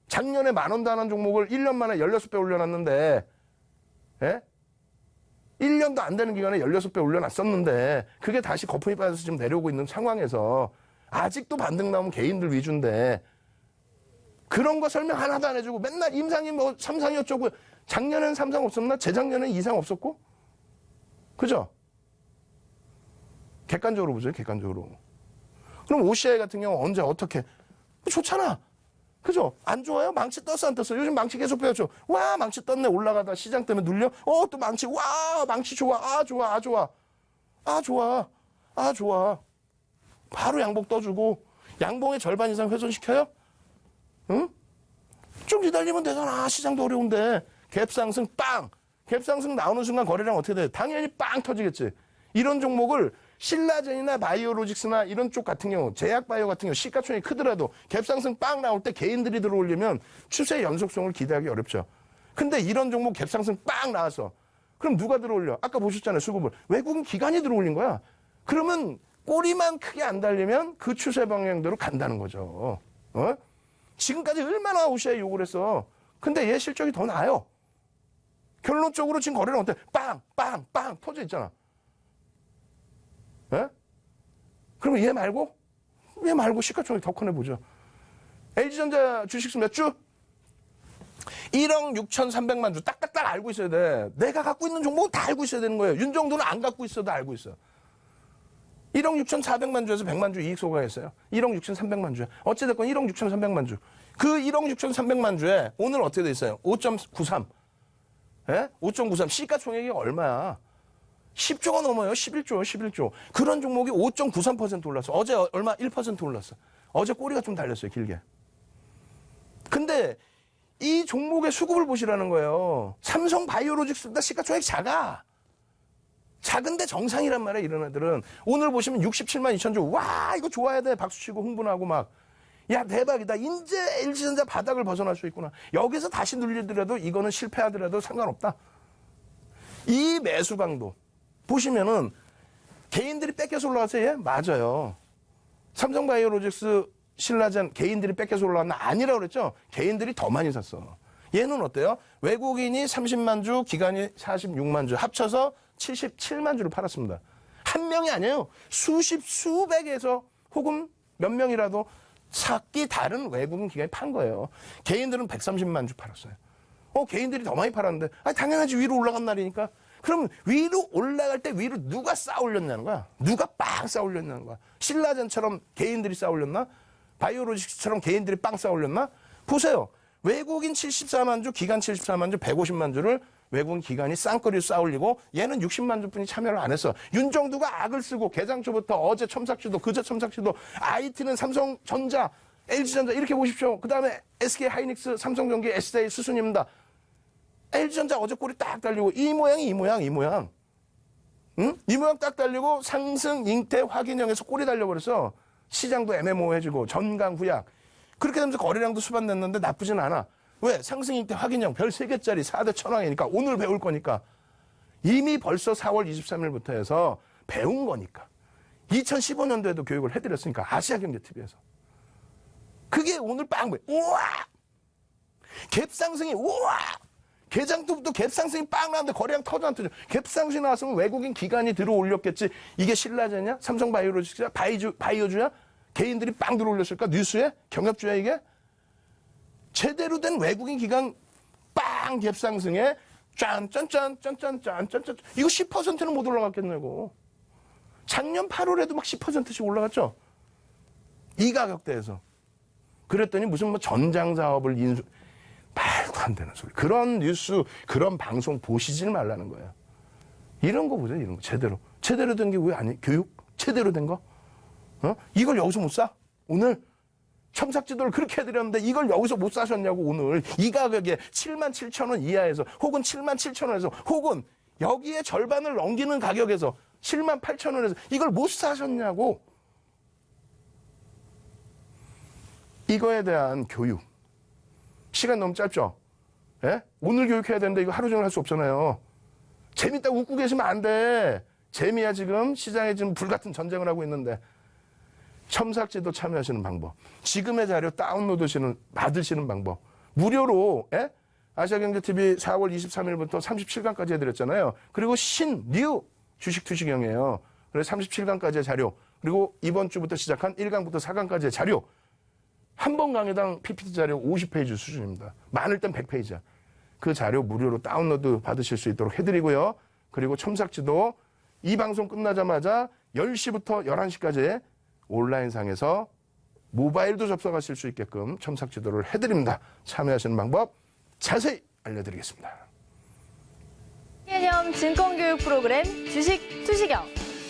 작년에 10,000원도 안 한 종목을 1년 만에 16배 올려놨는데, 1년도 안 되는 기간에 16배 올려놨었는데, 그게 다시 거품이 빠져서 지금 내려오고 있는 상황에서, 아직도 반등 나오면 개인들 위주인데, 그런 거 설명 하나도 안 해주고, 맨날 임상이 뭐 삼상이 어쩌고, 작년엔 삼상 없었나? 재작년엔 이상 없었고? 그죠? 객관적으로 보죠, 객관적으로. 그럼 OCI 같은 경우 언제, 어떻게? 좋잖아. 그죠? 안 좋아요? 망치 떴어, 안 떴어? 요즘 망치 계속 빼었죠. 와, 망치 떴네. 올라가다 시장 때문에 눌려? 또 망치. 와, 망치 좋아. 아, 좋아. 아, 좋아. 아, 좋아. 아, 좋아. 바로 양봉 떠주고, 양봉의 절반 이상 훼손시켜요? 응? 좀 기다리면 되잖아. 시장도 어려운데. 갭상승 빵! 갭상승 나오는 순간 거래량 어떻게 돼? 당연히 빵 터지겠지. 이런 종목을 신라젠이나 바이오로직스나 이런 쪽 같은 경우, 제약바이오 같은 경우 시가총액이 크더라도 갭상승 빵 나올 때 개인들이 들어올리면 추세 연속성을 기대하기 어렵죠. 근데 이런 종목 갭상승 빵 나왔어. 그럼 누가 들어올려? 아까 보셨잖아요, 수급을. 외국인 기관이 들어올린 거야. 그러면 꼬리만 크게 안 달리면 그 추세 방향대로 간다는 거죠. 지금까지 얼마나 OCI 욕을 했어. 근데 얘 실적이 더 나아요. 결론적으로 지금 거래는 어때? 빵, 빵, 빵 터져 있잖아. 그러면 얘 말고 시가총액 더 커내 보죠. LG전자 주식수 몇 주? 1억 6,300만 주. 딱딱딱 알고 있어야 돼. 내가 갖고 있는 종목은 다 알고 있어야 되는 거예요. 윤정도는 안 갖고 있어도 알고 있어. 1억 6,400만 주에서 100만 주 이익 소각했어요. 1억 6,300만 주. 어찌됐건 1억 6,300만 주. 그 1억 6,300만 주에 오늘 어떻게 돼 있어요? 5.93. 5.93. 시가총액이 얼마야? 10조가 넘어요. 11조. 그런 종목이 5.93% 올랐어. 어제 얼마? 1% 올랐어. 어제 꼬리가 좀 달렸어요. 길게. 근데 이 종목의 수급을 보시라는 거예요. 삼성바이오로직스보다 시가총액 작아. 작은데 정상이란 말이야, 이런 애들은. 오늘 보시면 67만 2천 주. 와, 이거 좋아야 돼. 박수치고 흥분하고 막. 야, 대박이다. 이제 LG전자 바닥을 벗어날 수 있구나. 여기서 다시 눌리더라도 이거는 실패하더라도 상관없다. 이 매수 강도. 보시면은 개인들이 뺏겨서 올라갔어요? 예? 맞아요. 삼성바이오로직스, 신라젠 개인들이 뺏겨서 올라왔나? 아니라고 그랬죠? 개인들이 더 많이 샀어. 얘는 어때요? 외국인이 30만 주, 기관이 46만 주, 합쳐서 77만 주를 팔았습니다. 한 명이 아니에요. 수십, 수백에서 혹은 몇 명이라도 삭기 다른 외국인 기관이 판 거예요. 개인들은 130만 주 팔았어요. 개인들이 더 많이 팔았는데, 당연하지. 위로 올라간 날이니까. 그럼 위로 올라갈 때 위로 누가 쌓아 올렸냐는 거야. 누가 빵 쌓아 올렸냐는 거야. 신라젠처럼 개인들이 쌓아 올렸나? 바이오로직스처럼 개인들이 빵 쌓아 올렸나? 보세요. 외국인 74만 주, 기관 74만 주, 150만 주를 외국인 기관이 쌍거리로 쌓아 올리고 얘는 60만 주뿐이 참여를 안 했어. 윤정두가 악을 쓰고 개장 초부터 어제 첨삭주도 그제 첨삭주도 IT는 삼성전자, LG전자 이렇게 보십시오. 그다음에 SK하이닉스, 삼성전기, SDI 수순입니다. LG전자 어제 꼬리 딱 달리고 이 모양이 이 모양. 응? 이 모양 딱 달리고 상승, 잉태, 확인형에서 꼬리 달려버려서 시장도 애매모호해지고 전강 후약. 그렇게 되면서 거래량도 수반됐는데 나쁘진 않아. 왜? 상승, 잉태, 확인형 별 3개짜리 4대 천왕이니까 오늘 배울 거니까. 이미 벌써 4월 23일부터 해서 배운 거니까. 2015년도에도 교육을 해드렸으니까 아시아경제TV에서. 그게 오늘 빵 보여. 우와! 갭상승이 우와! 개장부터 갭상승이 빵 나는데 거래량 터져 안 터져. 갭상승이 나왔으면 외국인 기관이 들어올렸겠지. 이게 신라젠이야? 삼성바이오로직스야? 바이오주야? 개인들이 빵 들어올렸을까? 뉴스에? 경협주야 이게? 제대로 된 외국인 기관 빵 갭상승에 짠짠짠 이거 10%는 못 올라갔겠냐고. 작년 8월에도 막 10%씩 올라갔죠. 이 가격대에서. 그랬더니 무슨 뭐 전장 사업을 말도 안 되는 소리. 그런 뉴스, 그런 방송 보시질 말라는 거예요. 이런 거 보세요, 이런 거. 제대로 된 게 왜 아니? 교육? 제대로 된 거? 이걸 여기서 못 사? 오늘? 첨삭지도를 그렇게 해드렸는데 이걸 여기서 못 사셨냐고, 오늘. 이 가격에 77,000원 이하에서, 혹은 77,000원에서, 혹은 여기에 절반을 넘기는 가격에서 78,000원에서 이걸 못 사셨냐고. 이거에 대한 교육. 시간 너무 짧죠? 예? 오늘 교육해야 되는데 이거 하루 종일 할 수 없잖아요. 재밌다고 웃고 계시면 안 돼. 재미야 지금 시장에 지금 불같은 전쟁을 하고 있는데. 첨삭지도 참여하시는 방법. 지금의 자료 다운로드 받으시는 방법. 무료로, 예? 아시아경제TV 4월 23일부터 37강까지 해드렸잖아요. 그리고 뉴 주식 투시경이에요. 그래서 37강까지의 자료. 그리고 이번 주부터 시작한 1강부터 4강까지의 자료. 한 번 강의당 PPT 자료 50페이지 수준입니다. 많을 땐 100페이지야. 그 자료 무료로 다운로드 받으실 수 있도록 해드리고요. 그리고 첨삭지도 이 방송 끝나자마자 10시부터 11시까지 온라인상에서 모바일도 접속하실 수 있게끔 첨삭지도를 해드립니다. 참여하시는 방법 자세히 알려드리겠습니다. 개념 증권교육 프로그램 주식 투시경.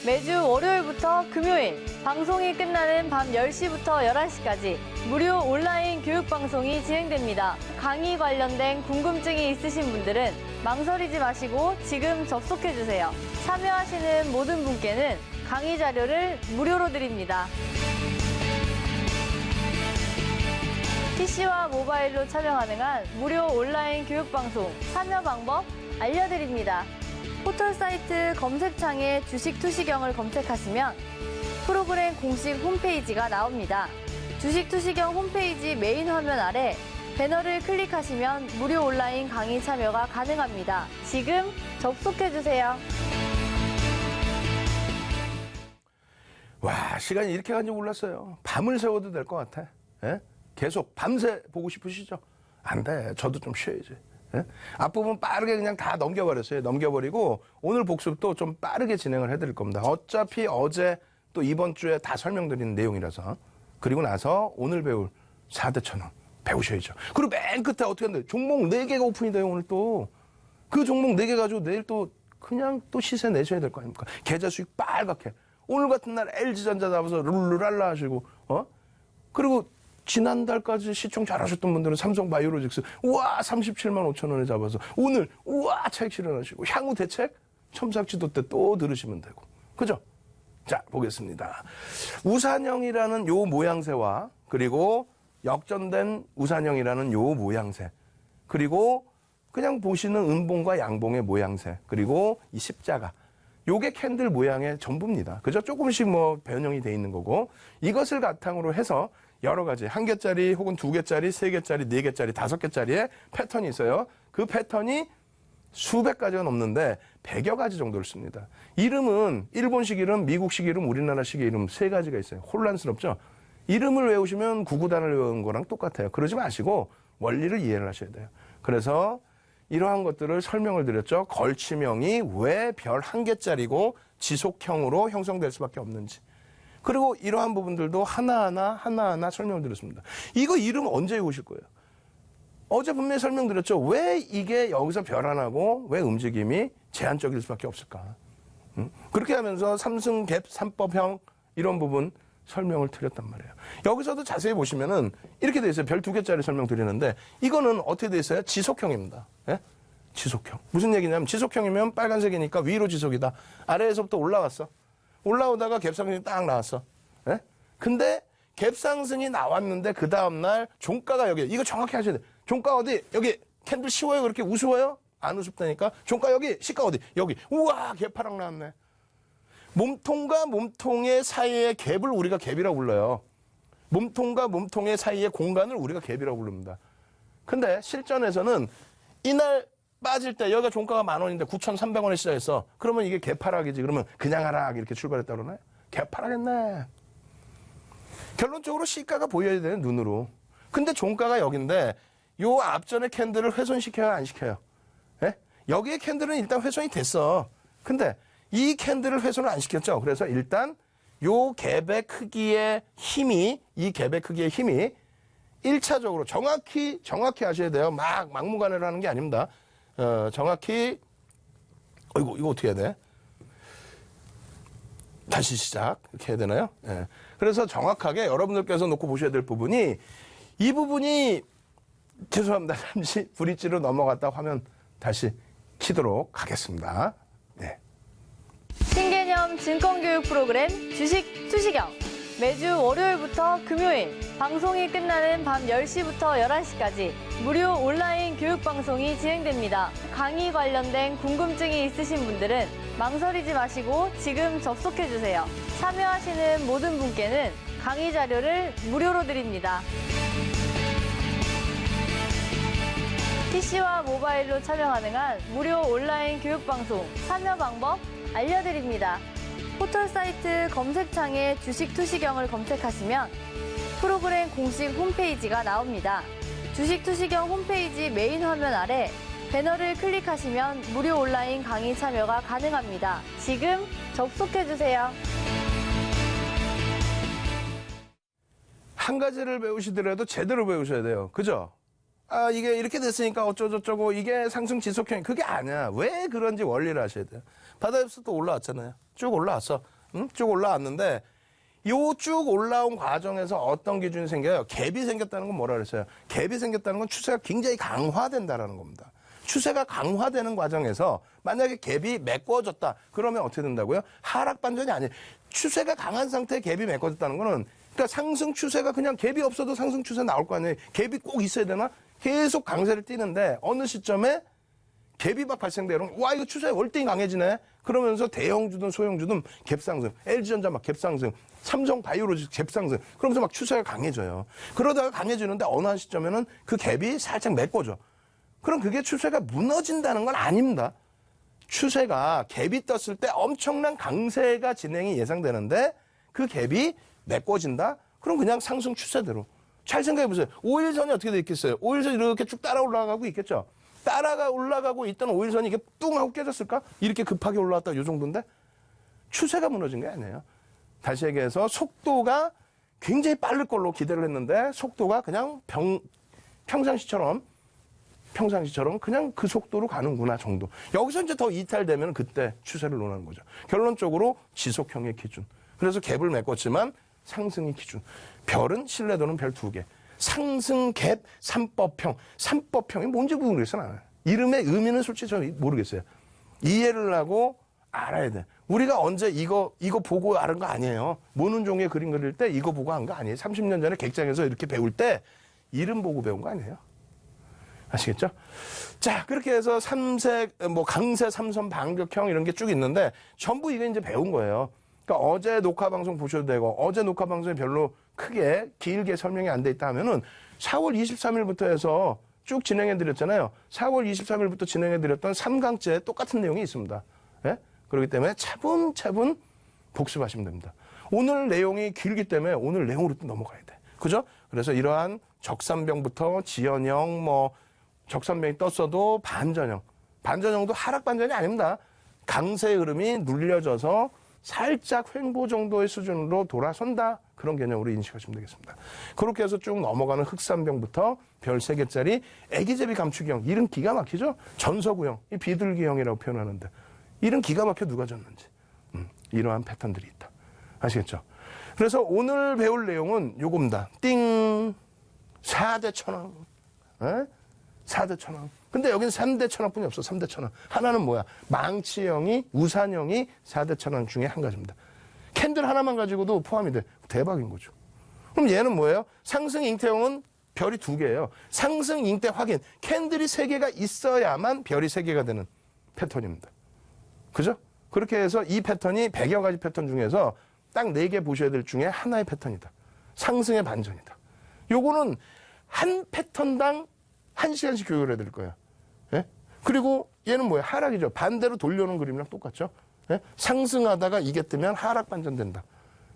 매주 월요일부터 금요일 방송이 끝나는 밤 10시부터 11시까지 무료 온라인 교육방송이 진행됩니다. 강의 관련된 궁금증이 있으신 분들은 망설이지 마시고 지금 접속해주세요. 참여하시는 모든 분께는 강의 자료를 무료로 드립니다. PC와 모바일로 참여 가능한 무료 온라인 교육방송 참여 방법 알려드립니다. 포털사이트 검색창에 주식 투시경을 검색하시면 프로그램 공식 홈페이지가 나옵니다. 주식 투시경 홈페이지 메인 화면 아래 배너를 클릭하시면 무료 온라인 강의 참여가 가능합니다. 지금 접속해주세요. 와, 시간이 이렇게 간지 몰랐어요. 밤을 새워도 될 것 같아. 예? 계속 밤새 보고 싶으시죠? 안 돼. 저도 좀 쉬어야지. 예? 앞부분 빠르게 그냥 다 넘겨버렸어요. 넘겨버리고 오늘 복습도 좀 빠르게 진행을 해드릴 겁니다. 어차피 어제 또 이번 주에 다 설명드리는 내용이라서. 그리고 나서 오늘 배울 4대 천원 배우셔야죠. 그리고 맨 끝에 어떻게 하는데 종목 4개가 오픈이 돼요. 오늘 또. 그 종목 4개 가지고 내일 또 그냥 또 시세 내셔야 될 거 아닙니까? 계좌 수익 빨갛게. 오늘 같은 날 LG전자 잡아서 룰루랄라 하시고, 그리고 지난달까지 시청 잘하셨던 분들은 삼성바이오로직스, 우와, 37만 5천 원에 잡아서, 오늘, 우와, 차익 실현하시고, 향후 대책? 첨삭지도 때 또 들으시면 되고. 그죠? 자, 보겠습니다. 우산형이라는 요 모양새와 그리고 역전된 우산형이라는 요 모양새, 그리고 그냥 보시는 음봉과 양봉의 모양새, 그리고 이 십자가, 요게 캔들 모양의 전부입니다. 그죠? 조금씩 뭐 변형이 돼 있는 거고, 이것을 바탕으로 해서 여러 가지 한 개짜리 혹은 두 개짜리, 세 개짜리, 네 개짜리, 다섯 개짜리의 패턴이 있어요. 그 패턴이 수백 가지가 넘는데 100여 가지 정도를 씁니다. 이름은 일본식 이름, 미국식 이름, 우리나라식 이름 세 가지가 있어요. 혼란스럽죠? 이름을 외우시면 구구단을 외우는 거랑 똑같아요. 그러지 마시고 원리를 이해를 하셔야 돼요. 그래서 이러한 것들을 설명을 드렸죠. 걸치명이 왜 별 한 개짜리고 지속형으로 형성될 수밖에 없는지. 그리고 이러한 부분들도 하나하나 설명을 드렸습니다. 이거 이름 언제 외우실 거예요? 어제 분명히 설명드렸죠. 왜 이게 여기서 별 하나고 왜 움직임이 제한적일 수밖에 없을까? 그렇게 하면서 삼승, 갭, 삼법형 이런 부분 설명을 드렸단 말이에요. 여기서도 자세히 보시면은 이렇게 돼 있어요. 별 두 개짜리 설명 드리는데 이거는 어떻게 돼 있어요? 지속형입니다. 예? 지속형. 무슨 얘기냐면 지속형이면 빨간색이니까 위로 지속이다. 아래에서부터 올라왔어. 올라오다가 갭상승이 딱 나왔어. 예? 근데 갭상승이 나왔는데 그 다음날 종가가 여기, 이거 정확히 하셔야 돼. 종가 어디? 여기 캔들 쉬워요? 그렇게 우스워요? 안 우습다니까? 종가 여기, 시가 어디? 여기. 우와, 갭하락 나왔네. 몸통과 몸통의 사이의 갭을 우리가 갭이라고 불러요. 몸통과 몸통의 사이의 공간을 우리가 갭이라고 부릅니다. 근데 실전에서는 이날 빠질 때 여기가 종가가 10,000원인데 9,300원에 시작했어. 그러면 이게 갭하락이지. 그러면 그냥 하락 이렇게 출발했다 그러나요? 갭하락했네. 결론적으로 시가가 보여야 되는 눈으로. 근데 종가가 여긴데 요 앞전의 캔들을 훼손시켜요, 안 시켜요? 예? 여기에 캔들은 일단 훼손이 됐어. 근데 이 캔들을 훼손을 안 시켰죠. 그래서 일단 요 갭의 크기의 힘이, 이 갭의 크기의 힘이 1차적으로 정확히 하셔야 돼요. 막무가내로 하는 게 아닙니다. 정확히, 이거 어떻게 해야 돼? 다시 시작. 이렇게 해야 되나요? 예. 그래서 정확하게 여러분들께서 놓고 보셔야 될 부분이, 이 부분이, 죄송합니다. 잠시 브릿지로 넘어갔다 화면 다시 키도록 하겠습니다. 네. 신개념 증권교육 프로그램 주식 투시경. 매주 월요일부터 금요일 방송이 끝나는 밤 10시부터 11시까지 무료 온라인 교육 방송이 진행됩니다. 강의 관련된 궁금증이 있으신 분들은 망설이지 마시고 지금 접속해주세요. 참여하시는 모든 분께는 강의 자료를 무료로 드립니다. PC와 모바일로 참여 가능한 무료 온라인 교육 방송 참여 방법 알려드립니다. 포털 사이트 검색창에 주식 투시경을 검색하시면 프로그램 공식 홈페이지가 나옵니다. 주식 투시경 홈페이지 메인 화면 아래 배너를 클릭하시면 무료 온라인 강의 참여가 가능합니다. 지금 접속해주세요. 한 가지를 배우시더라도 제대로 배우셔야 돼요. 그죠? 이게 이렇게 됐으니까 어쩌고저쩌고 이게 상승 지속형이 그게 아니야. 왜 그런지 원리를 아셔야 돼요. 바다에서 또 올라왔잖아요. 쭉 올라왔어. 응? 쭉 올라왔는데 요 쭉 올라온 과정에서 어떤 기준이 생겨요? 갭이 생겼다는 건 뭐라 그랬어요? 갭이 생겼다는 건 추세가 굉장히 강화된다라는 겁니다. 추세가 강화되는 과정에서 만약에 갭이 메꿔졌다. 그러면 어떻게 된다고요? 하락 반전이 아니에요. 추세가 강한 상태에 갭이 메꿔졌다는 거는 그러니까 상승 추세가 그냥 갭이 없어도 상승 추세 나올 거 아니에요. 갭이 꼭 있어야 되나? 계속 강세를 띠는데 어느 시점에 갭이 막 발생돼요. 와, 이거 추세 월등히 강해지네. 그러면서 대형주든 소형주든 갭상승, LG전자 막 갭상승, 삼성바이오로직 갭상승. 그러면서 막 추세가 강해져요. 그러다가 강해지는데 어느 한 시점에는 그 갭이 살짝 메꿔져. 그럼 그게 추세가 무너진다는 건 아닙니다. 추세가 갭이 떴을 때 엄청난 강세가 진행이 예상되는데 그 갭이 메꿔진다? 그럼 그냥 상승 추세대로. 잘 생각해보세요. 5일선이 어떻게 돼 있겠어요? 5일선이 이렇게 쭉 따라 올라가고 있겠죠? 올라가고 있던 5일선이 이게 뚱 하고 깨졌을까? 이렇게 급하게 올라왔다 요 정도인데? 추세가 무너진 게 아니에요. 다시 얘기해서 속도가 굉장히 빠를 걸로 기대를 했는데 속도가 그냥 평상시처럼 그냥 그 속도로 가는구나 정도. 여기서 이제 더 이탈되면 그때 추세를 논하는 거죠. 결론적으로 지속형의 기준. 그래서 갭을 메꿨지만 상승의 기준. 별은 신뢰도는 별 2개. 상승, 갭, 삼법형. 삼법형이 뭔지 모르겠어요, 나는. 이름의 의미는 솔직히 저 모르겠어요. 이해를 하고 알아야 돼. 우리가 언제 이거 보고 알은 거 아니에요. 모는 종의 그림 그릴 때 이거 보고 한 거 아니에요. 30년 전에 객장에서 이렇게 배울 때 이름 보고 배운 거 아니에요. 아시겠죠? 자, 그렇게 해서 강세, 삼선, 반격형 이런 게 쭉 있는데 전부 이거 이제 배운 거예요. 그러니까 어제 녹화 방송 보셔도 되고 어제 녹화 방송이 별로 크게 길게 설명이 안 돼 있다 하면은 4월 23일부터 해서 쭉 진행해 드렸잖아요. 4월 23일부터 진행해 드렸던 3강째 똑같은 내용이 있습니다. 예? 그렇기 때문에 차분차분 복습하시면 됩니다. 오늘 내용이 길기 때문에 오늘 내용으로 또 넘어가야 돼. 그죠? 그래서 이러한 적산병부터 지연형, 적산병이 떴어도 반전형도 하락 반전이 아닙니다. 강세의 흐름이 눌려져서 살짝 횡보 정도의 수준으로 돌아선다. 그런 개념으로 인식하시면 되겠습니다. 그렇게 해서 쭉 넘어가는 흑산병부터 별 3개짜리 애기제비 감추기형. 이름 기가 막히죠? 전서구형, 이 비둘기형이라고 표현하는데 이름 기가 막혀 누가 졌는지. 이러한 패턴들이 있다. 아시겠죠? 그래서 오늘 배울 내용은 요겁니다. 띵! 4대 천왕. 4대 천왕. 근데 여기는 3대 천왕뿐이 없어. 3대 천왕. 하나는 뭐야? 망치형이, 우산형이 4대 천왕 중에 한 가지입니다. 캔들 하나만 가지고도 포함이 돼. 대박인 거죠. 그럼 얘는 뭐예요? 상승 잉태형은 별이 2개예요. 상승 잉태 확인. 캔들이 3개가 있어야만 별이 3개가 되는 패턴입니다. 그죠? 그렇게 해서 이 패턴이 100여 가지 패턴 중에서 딱 4개 보셔야 될 중에 하나의 패턴이다. 상승의 반전이다. 요거는 한 패턴당 1시간씩 교육을 해야 될 거예요. 예? 그리고 얘는 뭐예요? 하락이죠. 반대로 돌려놓은 그림이랑 똑같죠. 예? 상승하다가 이게 뜨면 하락 반전된다.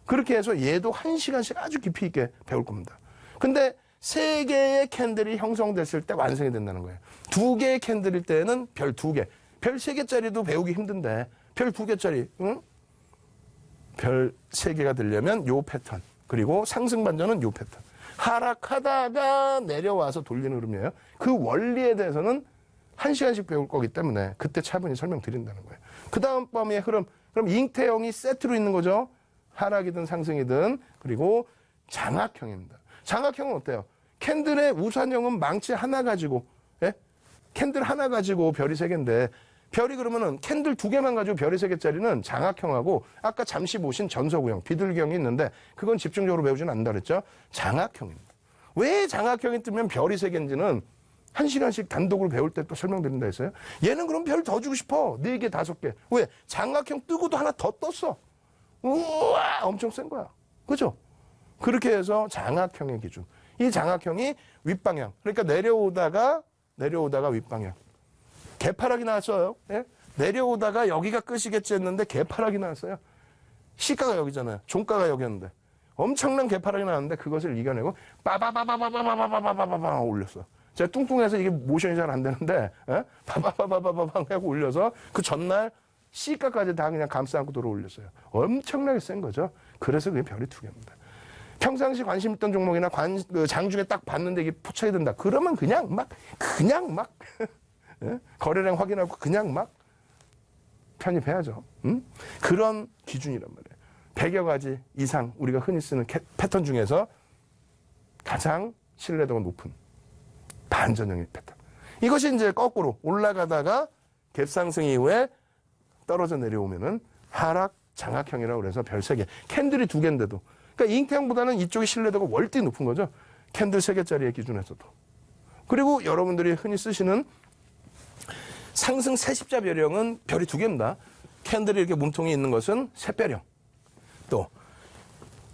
그렇게 해서 얘도 1시간씩 아주 깊이 있게 배울 겁니다. 근데 3개의 캔들이 형성됐을 때 완성이 된다는 거예요. 2개의 캔들일 때는 별 2개. 별 3개짜리도 배우기 힘든데 별 2개짜리, 응? 별 3개가 되려면 요 패턴. 그리고 상승 반전은 요 패턴. 하락하다가 내려와서 돌리는 흐름이에요. 그 원리에 대해서는 1시간씩 배울 거기 때문에 그때 차분히 설명드린다는 거예요. 그 다음 범위의 흐름. 그럼 잉태형이 세트로 있는 거죠. 하락이든 상승이든. 그리고 장악형입니다. 장악형은 어때요? 캔들의 우산형은 망치 하나 가지고, 예? 캔들 하나 가지고 별이 3개인데 별이 그러면은 캔들 2개만 가지고 별이 3개짜리는 장악형하고 아까 잠시 보신 전서구형, 비둘기형이 있는데 그건 집중적으로 배우지는 않는다 그랬죠? 장악형입니다. 왜 장악형이 뜨면 별이 3개인지는 1시간씩 단독으로 배울 때 또 설명드린다 했어요. 얘는 그럼 별 더 주고 싶어. 4개, 5개. 왜? 장악형 뜨고도 하나 더 떴어. 우와! 엄청 센 거야. 그죠? 그렇게 해서 장악형의 기준. 이 장악형이 윗방향. 그러니까 내려오다가 윗방향. 개파락이 나왔어요. 예? 내려오다가 여기가 끝이겠지 했는데 개파락이 나왔어요. 시가가 여기잖아요. 종가가 여기였는데. 엄청난 개파락이 나왔는데 그것을 이겨내고 빠바바바바바바바바바바 올렸어. 제가 뚱뚱해서 이게 모션이 잘 안 되는데 바바바바바바방 하고 올려서 그 전날 시가까지 다 그냥 감싸 안고 들어 올렸어요. 엄청나게 센 거죠. 그래서 그게 별이 2개입니다. 평상시 관심 있던 종목이나 장중에 딱 봤는데 이게 포착이 된다. 그러면 그냥 막 예? 거래량 확인하고 그냥 막 편입해야죠. 그런 기준이란 말이에요. 100여 가지 이상 우리가 흔히 쓰는 패턴 중에서 가장 신뢰도가 높은 반전형의 패턴. 이것이 이제 거꾸로 올라가다가 갭상승 이후에 떨어져 내려오면은 하락 장악형이라고 그래서 별 3개. 캔들이 2개인데도. 그러니까 잉태형보다는 이쪽이 신뢰도가 월등히 높은 거죠. 캔들 3개짜리의 기준에서도. 그리고 여러분들이 흔히 쓰시는 상승 세십자별형은 별이 2개입니다. 캔들이 이렇게 몸통이 있는 것은 샛별형. 또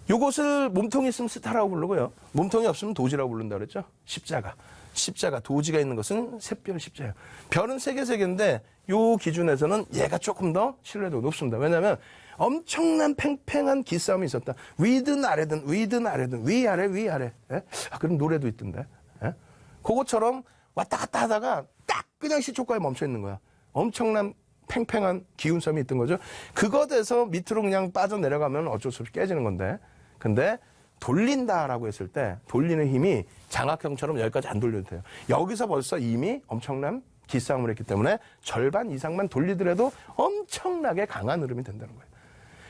요것을 몸통이 있으면 스타라고 부르고요. 몸통이 없으면 도지라고 부른다 그랬죠. 십자가, 도지가 있는 것은 샛별 십자예요. 별은 3개인데 요 기준에서는 얘가 조금 더 신뢰도가 높습니다. 왜냐하면 엄청난 팽팽한 기싸움이 있었다. 위든 아래든 위아래. 예? 그런 노래도 있던데. 예? 그것처럼 왔다 갔다 하다가 딱 그냥 시초가에 멈춰 있는 거야. 엄청난 팽팽한 기운섬이 있던 거죠. 그것에서 밑으로 그냥 빠져내려가면 어쩔 수 없이 깨지는 건데. 근데 돌린다라고 했을 때 돌리는 힘이 장악형처럼 여기까지 안 돌려도 돼요. 여기서 벌써 이미 엄청난 기싸움을 했기 때문에 절반 이상만 돌리더라도 엄청나게 강한 흐름이 된다는 거예요.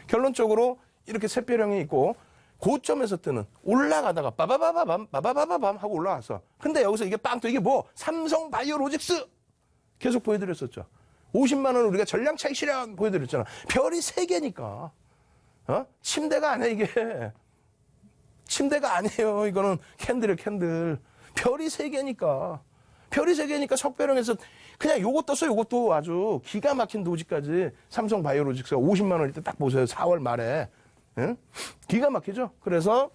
결론적으로 이렇게 샛별형이 있고 고점에서 뜨는 올라가다가 빠바바바밤 하고 올라왔어. 근데 여기서 이게 빵 또 이게 뭐 삼성바이오로직스 계속 보여드렸었죠. 50만 원 우리가 전량 차익 실현 보여드렸잖아. 별이 3개니까. 침대가 아니야, 이게. 침대가 아니에요. 이거는 캔들이에요, 캔들. 별이 3개니까. 별이 3개니까 석배령에서 그냥 요것 떴어, 요것도 아주 기가 막힌 도지까지 삼성 바이오로직스가 50만 원일 때 딱 보세요. 4월 말에. 응? 기가 막히죠? 그래서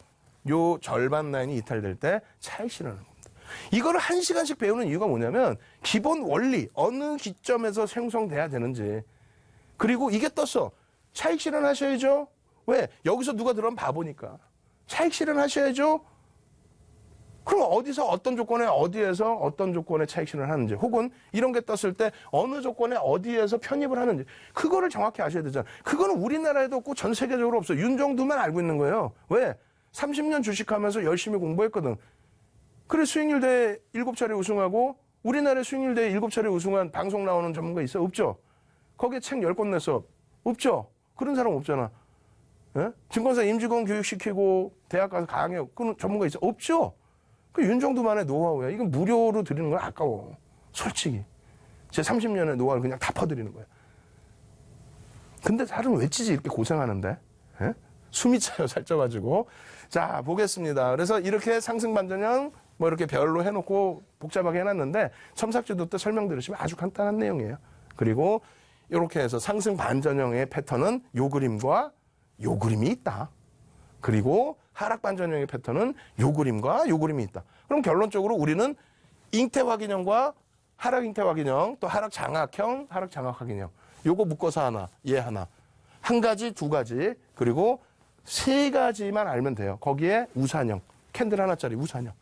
요 절반 라인이 이탈될 때 차익 실현하는 겁니다. 이거를 1시간씩 배우는 이유가 뭐냐면 기본 원리, 어느 기점에서 생성돼야 되는지. 그리고 이게 떴어. 차익 실현하셔야죠. 왜? 여기서 누가 들어오면 바보니까. 차익 실현하셔야죠. 그럼 어디서 어떤 조건에 어디에서 어떤 조건에 차익 실현을 하는지, 혹은 이런 게 떴을 때 어느 조건에 어디에서 편입을 하는지, 그거를 정확히 아셔야 되잖아. 그거는 우리나라에도 없고 전 세계적으로 없어. 윤정두만 알고 있는 거예요. 왜? 30년 주식하면서 열심히 공부했거든. 그래, 수익률 대회 7차례 우승하고, 우리나라에 수익률 대회 7차례 우승한 방송 나오는 전문가 있어요? 없죠? 거기에 책 10권 냈어? 없죠? 그런 사람 없잖아. 예? 증권사 임직원 교육시키고 대학 가서 강의 그런 전문가 있어? 없죠? 그 윤정두만의 노하우야. 이건 무료로 드리는 건 아까워. 솔직히. 제 30년의 노하우를 그냥 다 퍼드리는 거야. 근데 사람은 왜 찌지 이렇게 고생하는데? 예? 숨이 차요, 살쪄가지고. 자, 보겠습니다. 그래서 이렇게 상승 반전형 뭐 이렇게 별로 해놓고 복잡하게 해놨는데 첨삭지도 때 설명 들으시면 아주 간단한 내용이에요. 그리고 이렇게 해서 상승 반전형의 패턴은 요 그림과 요 그림이 있다. 그리고 하락 반전형의 패턴은 요 그림과 요 그림이 있다. 그럼 결론적으로 우리는 잉태 확인형과 하락 잉태 확인형, 또 하락 장악형, 하락 장악 확인형. 요거 묶어서 하나, 얘 하나. 한 가지, 두 가지, 그리고 3가지만 알면 돼요. 거기에 우산형, 캔들 하나짜리 우산형.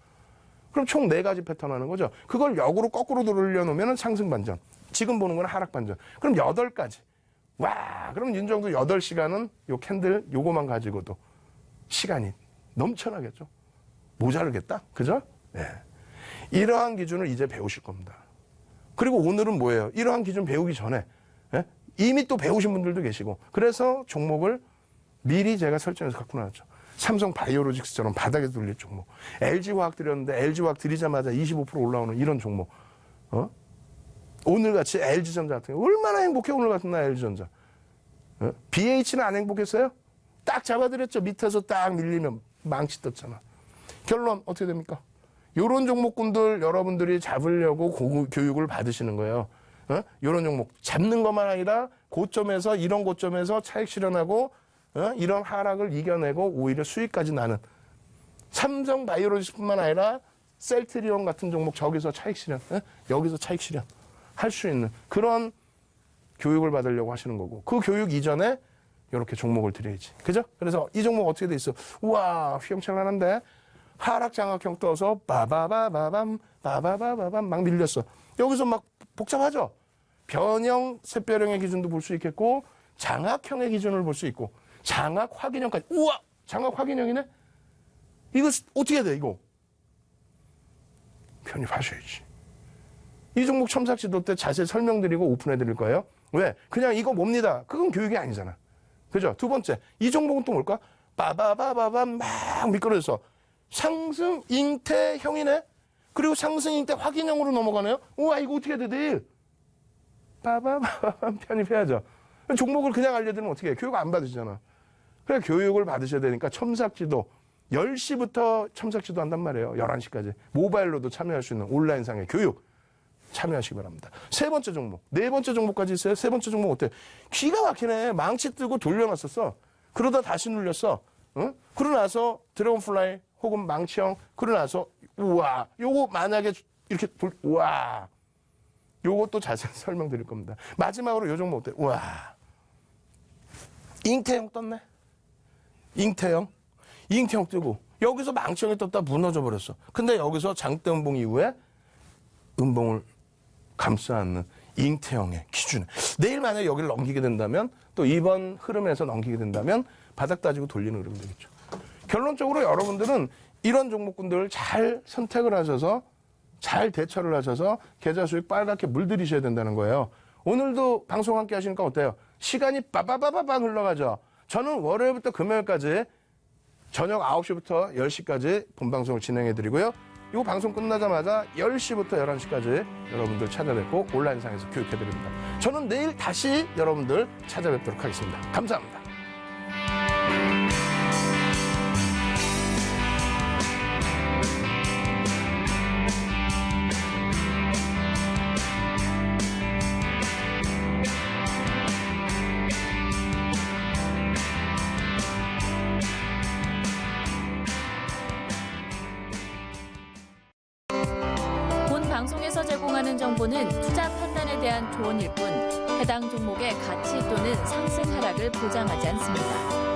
그럼 총 4가지 패턴 하는 거죠. 그걸 역으로 거꾸로 돌려놓으면 상승 반전. 지금 보는 건 하락 반전. 그럼 8가지. 와, 그럼 윤정도 8시간은 요 캔들 요거만 가지고도 시간이 넘쳐나겠죠. 모자르겠다. 그죠? 네. 이러한 기준을 이제 배우실 겁니다. 그리고 오늘은 뭐예요? 이러한 기준 배우기 전에 예? 이미 또 배우신 분들도 계시고, 그래서 종목을 미리 제가 설정해서 갖고 나왔죠. 삼성 바이오로직스처럼 바닥에 돌릴 종목. LG화학 드렸는데 LG화학 드리자마자 25% 올라오는 이런 종목. 오늘같이 LG전자 같은 거 얼마나 행복해. 오늘 같은 날 LG전자. BH는 안 행복했어요? 딱 잡아드렸죠. 밑에서 딱 밀리면 망치 떴잖아. 결론 어떻게 됩니까? 요런 종목군들 여러분들이 잡으려고 교육을 받으시는 거예요. 요런 종목 잡는 것만 아니라 고점에서, 이런 고점에서 차익 실현하고 이런 하락을 이겨내고 오히려 수익까지 나는, 삼성 바이오로직스뿐만 아니라 셀트리온 같은 종목 저기서 차익 실현, 여기서 차익 실현 할 수 있는 그런 교육을 받으려고 하시는 거고, 그 교육 이전에 이렇게 종목을 드려야지. 그죠? 그래서 이 종목 어떻게 돼 있어? 우와, 휘황찬란한데 하락 장악형 떠서 바바바바밤 바바바바밤 막 밀렸어. 여기서 막 복잡하죠? 변형, 샛별형의 기준도 볼 수 있겠고, 장악형의 기준을 볼 수 있고, 장악 확인형까지. 우와! 장악 확인형이네? 이거 어떻게 해야 돼, 이거? 편입하셔야지. 이 종목 첨삭지도 때 자세히 설명드리고 오픈해 드릴 거예요. 왜? 그냥 이거 뭡니다. 그건 교육이 아니잖아. 그죠? 두 번째, 이 종목은 또 뭘까? 빠바바바밤 막 미끄러져서 상승 잉태형이네? 그리고 상승 잉태 확인형으로 넘어가네요? 우와, 이거 어떻게 해야 돼? 빠바바밤 편입해야죠. 종목을 그냥 알려드리면 어떻게 해? 교육 안 받으시잖아. 그래, 교육을 받으셔야 되니까 첨삭지도 10시부터 첨삭지도 한단 말이에요. 11시까지. 모바일로도 참여할 수 있는 온라인상의 교육 참여하시기 바랍니다. 세 번째 종목. 네 번째 종목까지 있어요. 세 번째 종목 어때? 기가 막히네. 망치 뜨고 돌려놨었어. 그러다 다시 눌렸어. 응? 그러고 나서 드래곤플라이 혹은 망치형, 그러고 나서 우와, 요거 만약에 이렇게 우와, 요것도 자세히 설명드릴 겁니다. 마지막으로 요 종목 어때? 우와, 잉태형 떴네. 잉태형 뜨고 여기서 망치형이 떴다 무너져 버렸어. 근데 여기서 장대 음봉 이후에 음봉을 감싸 안는 잉태형의 기준에, 내일 만약에 여기를 넘기게 된다면, 또 이번 흐름에서 넘기게 된다면 바닥 따지고 돌리는 흐름이 되겠죠. 결론적으로 여러분들은 이런 종목군들을 잘 선택을 하셔서 잘 대처를 하셔서 계좌 수익 빨갛게 물들이셔야 된다는 거예요. 오늘도 방송 함께 하시니까 어때요? 시간이 빠바바바방 흘러가죠. 저는 월요일부터 금요일까지 저녁 9시부터 10시까지 본방송을 진행해 드리고요. 이 방송 끝나자마자 10시부터 11시까지 여러분들 찾아뵙고 온라인상에서 교육해드립니다. 저는 내일 다시 여러분들 찾아뵙도록 하겠습니다. 감사합니다. 방송에서 제공하는 정보는 투자 판단에 대한 조언일 뿐 해당 종목의 가치 또는 상승 하락을 보장하지 않습니다.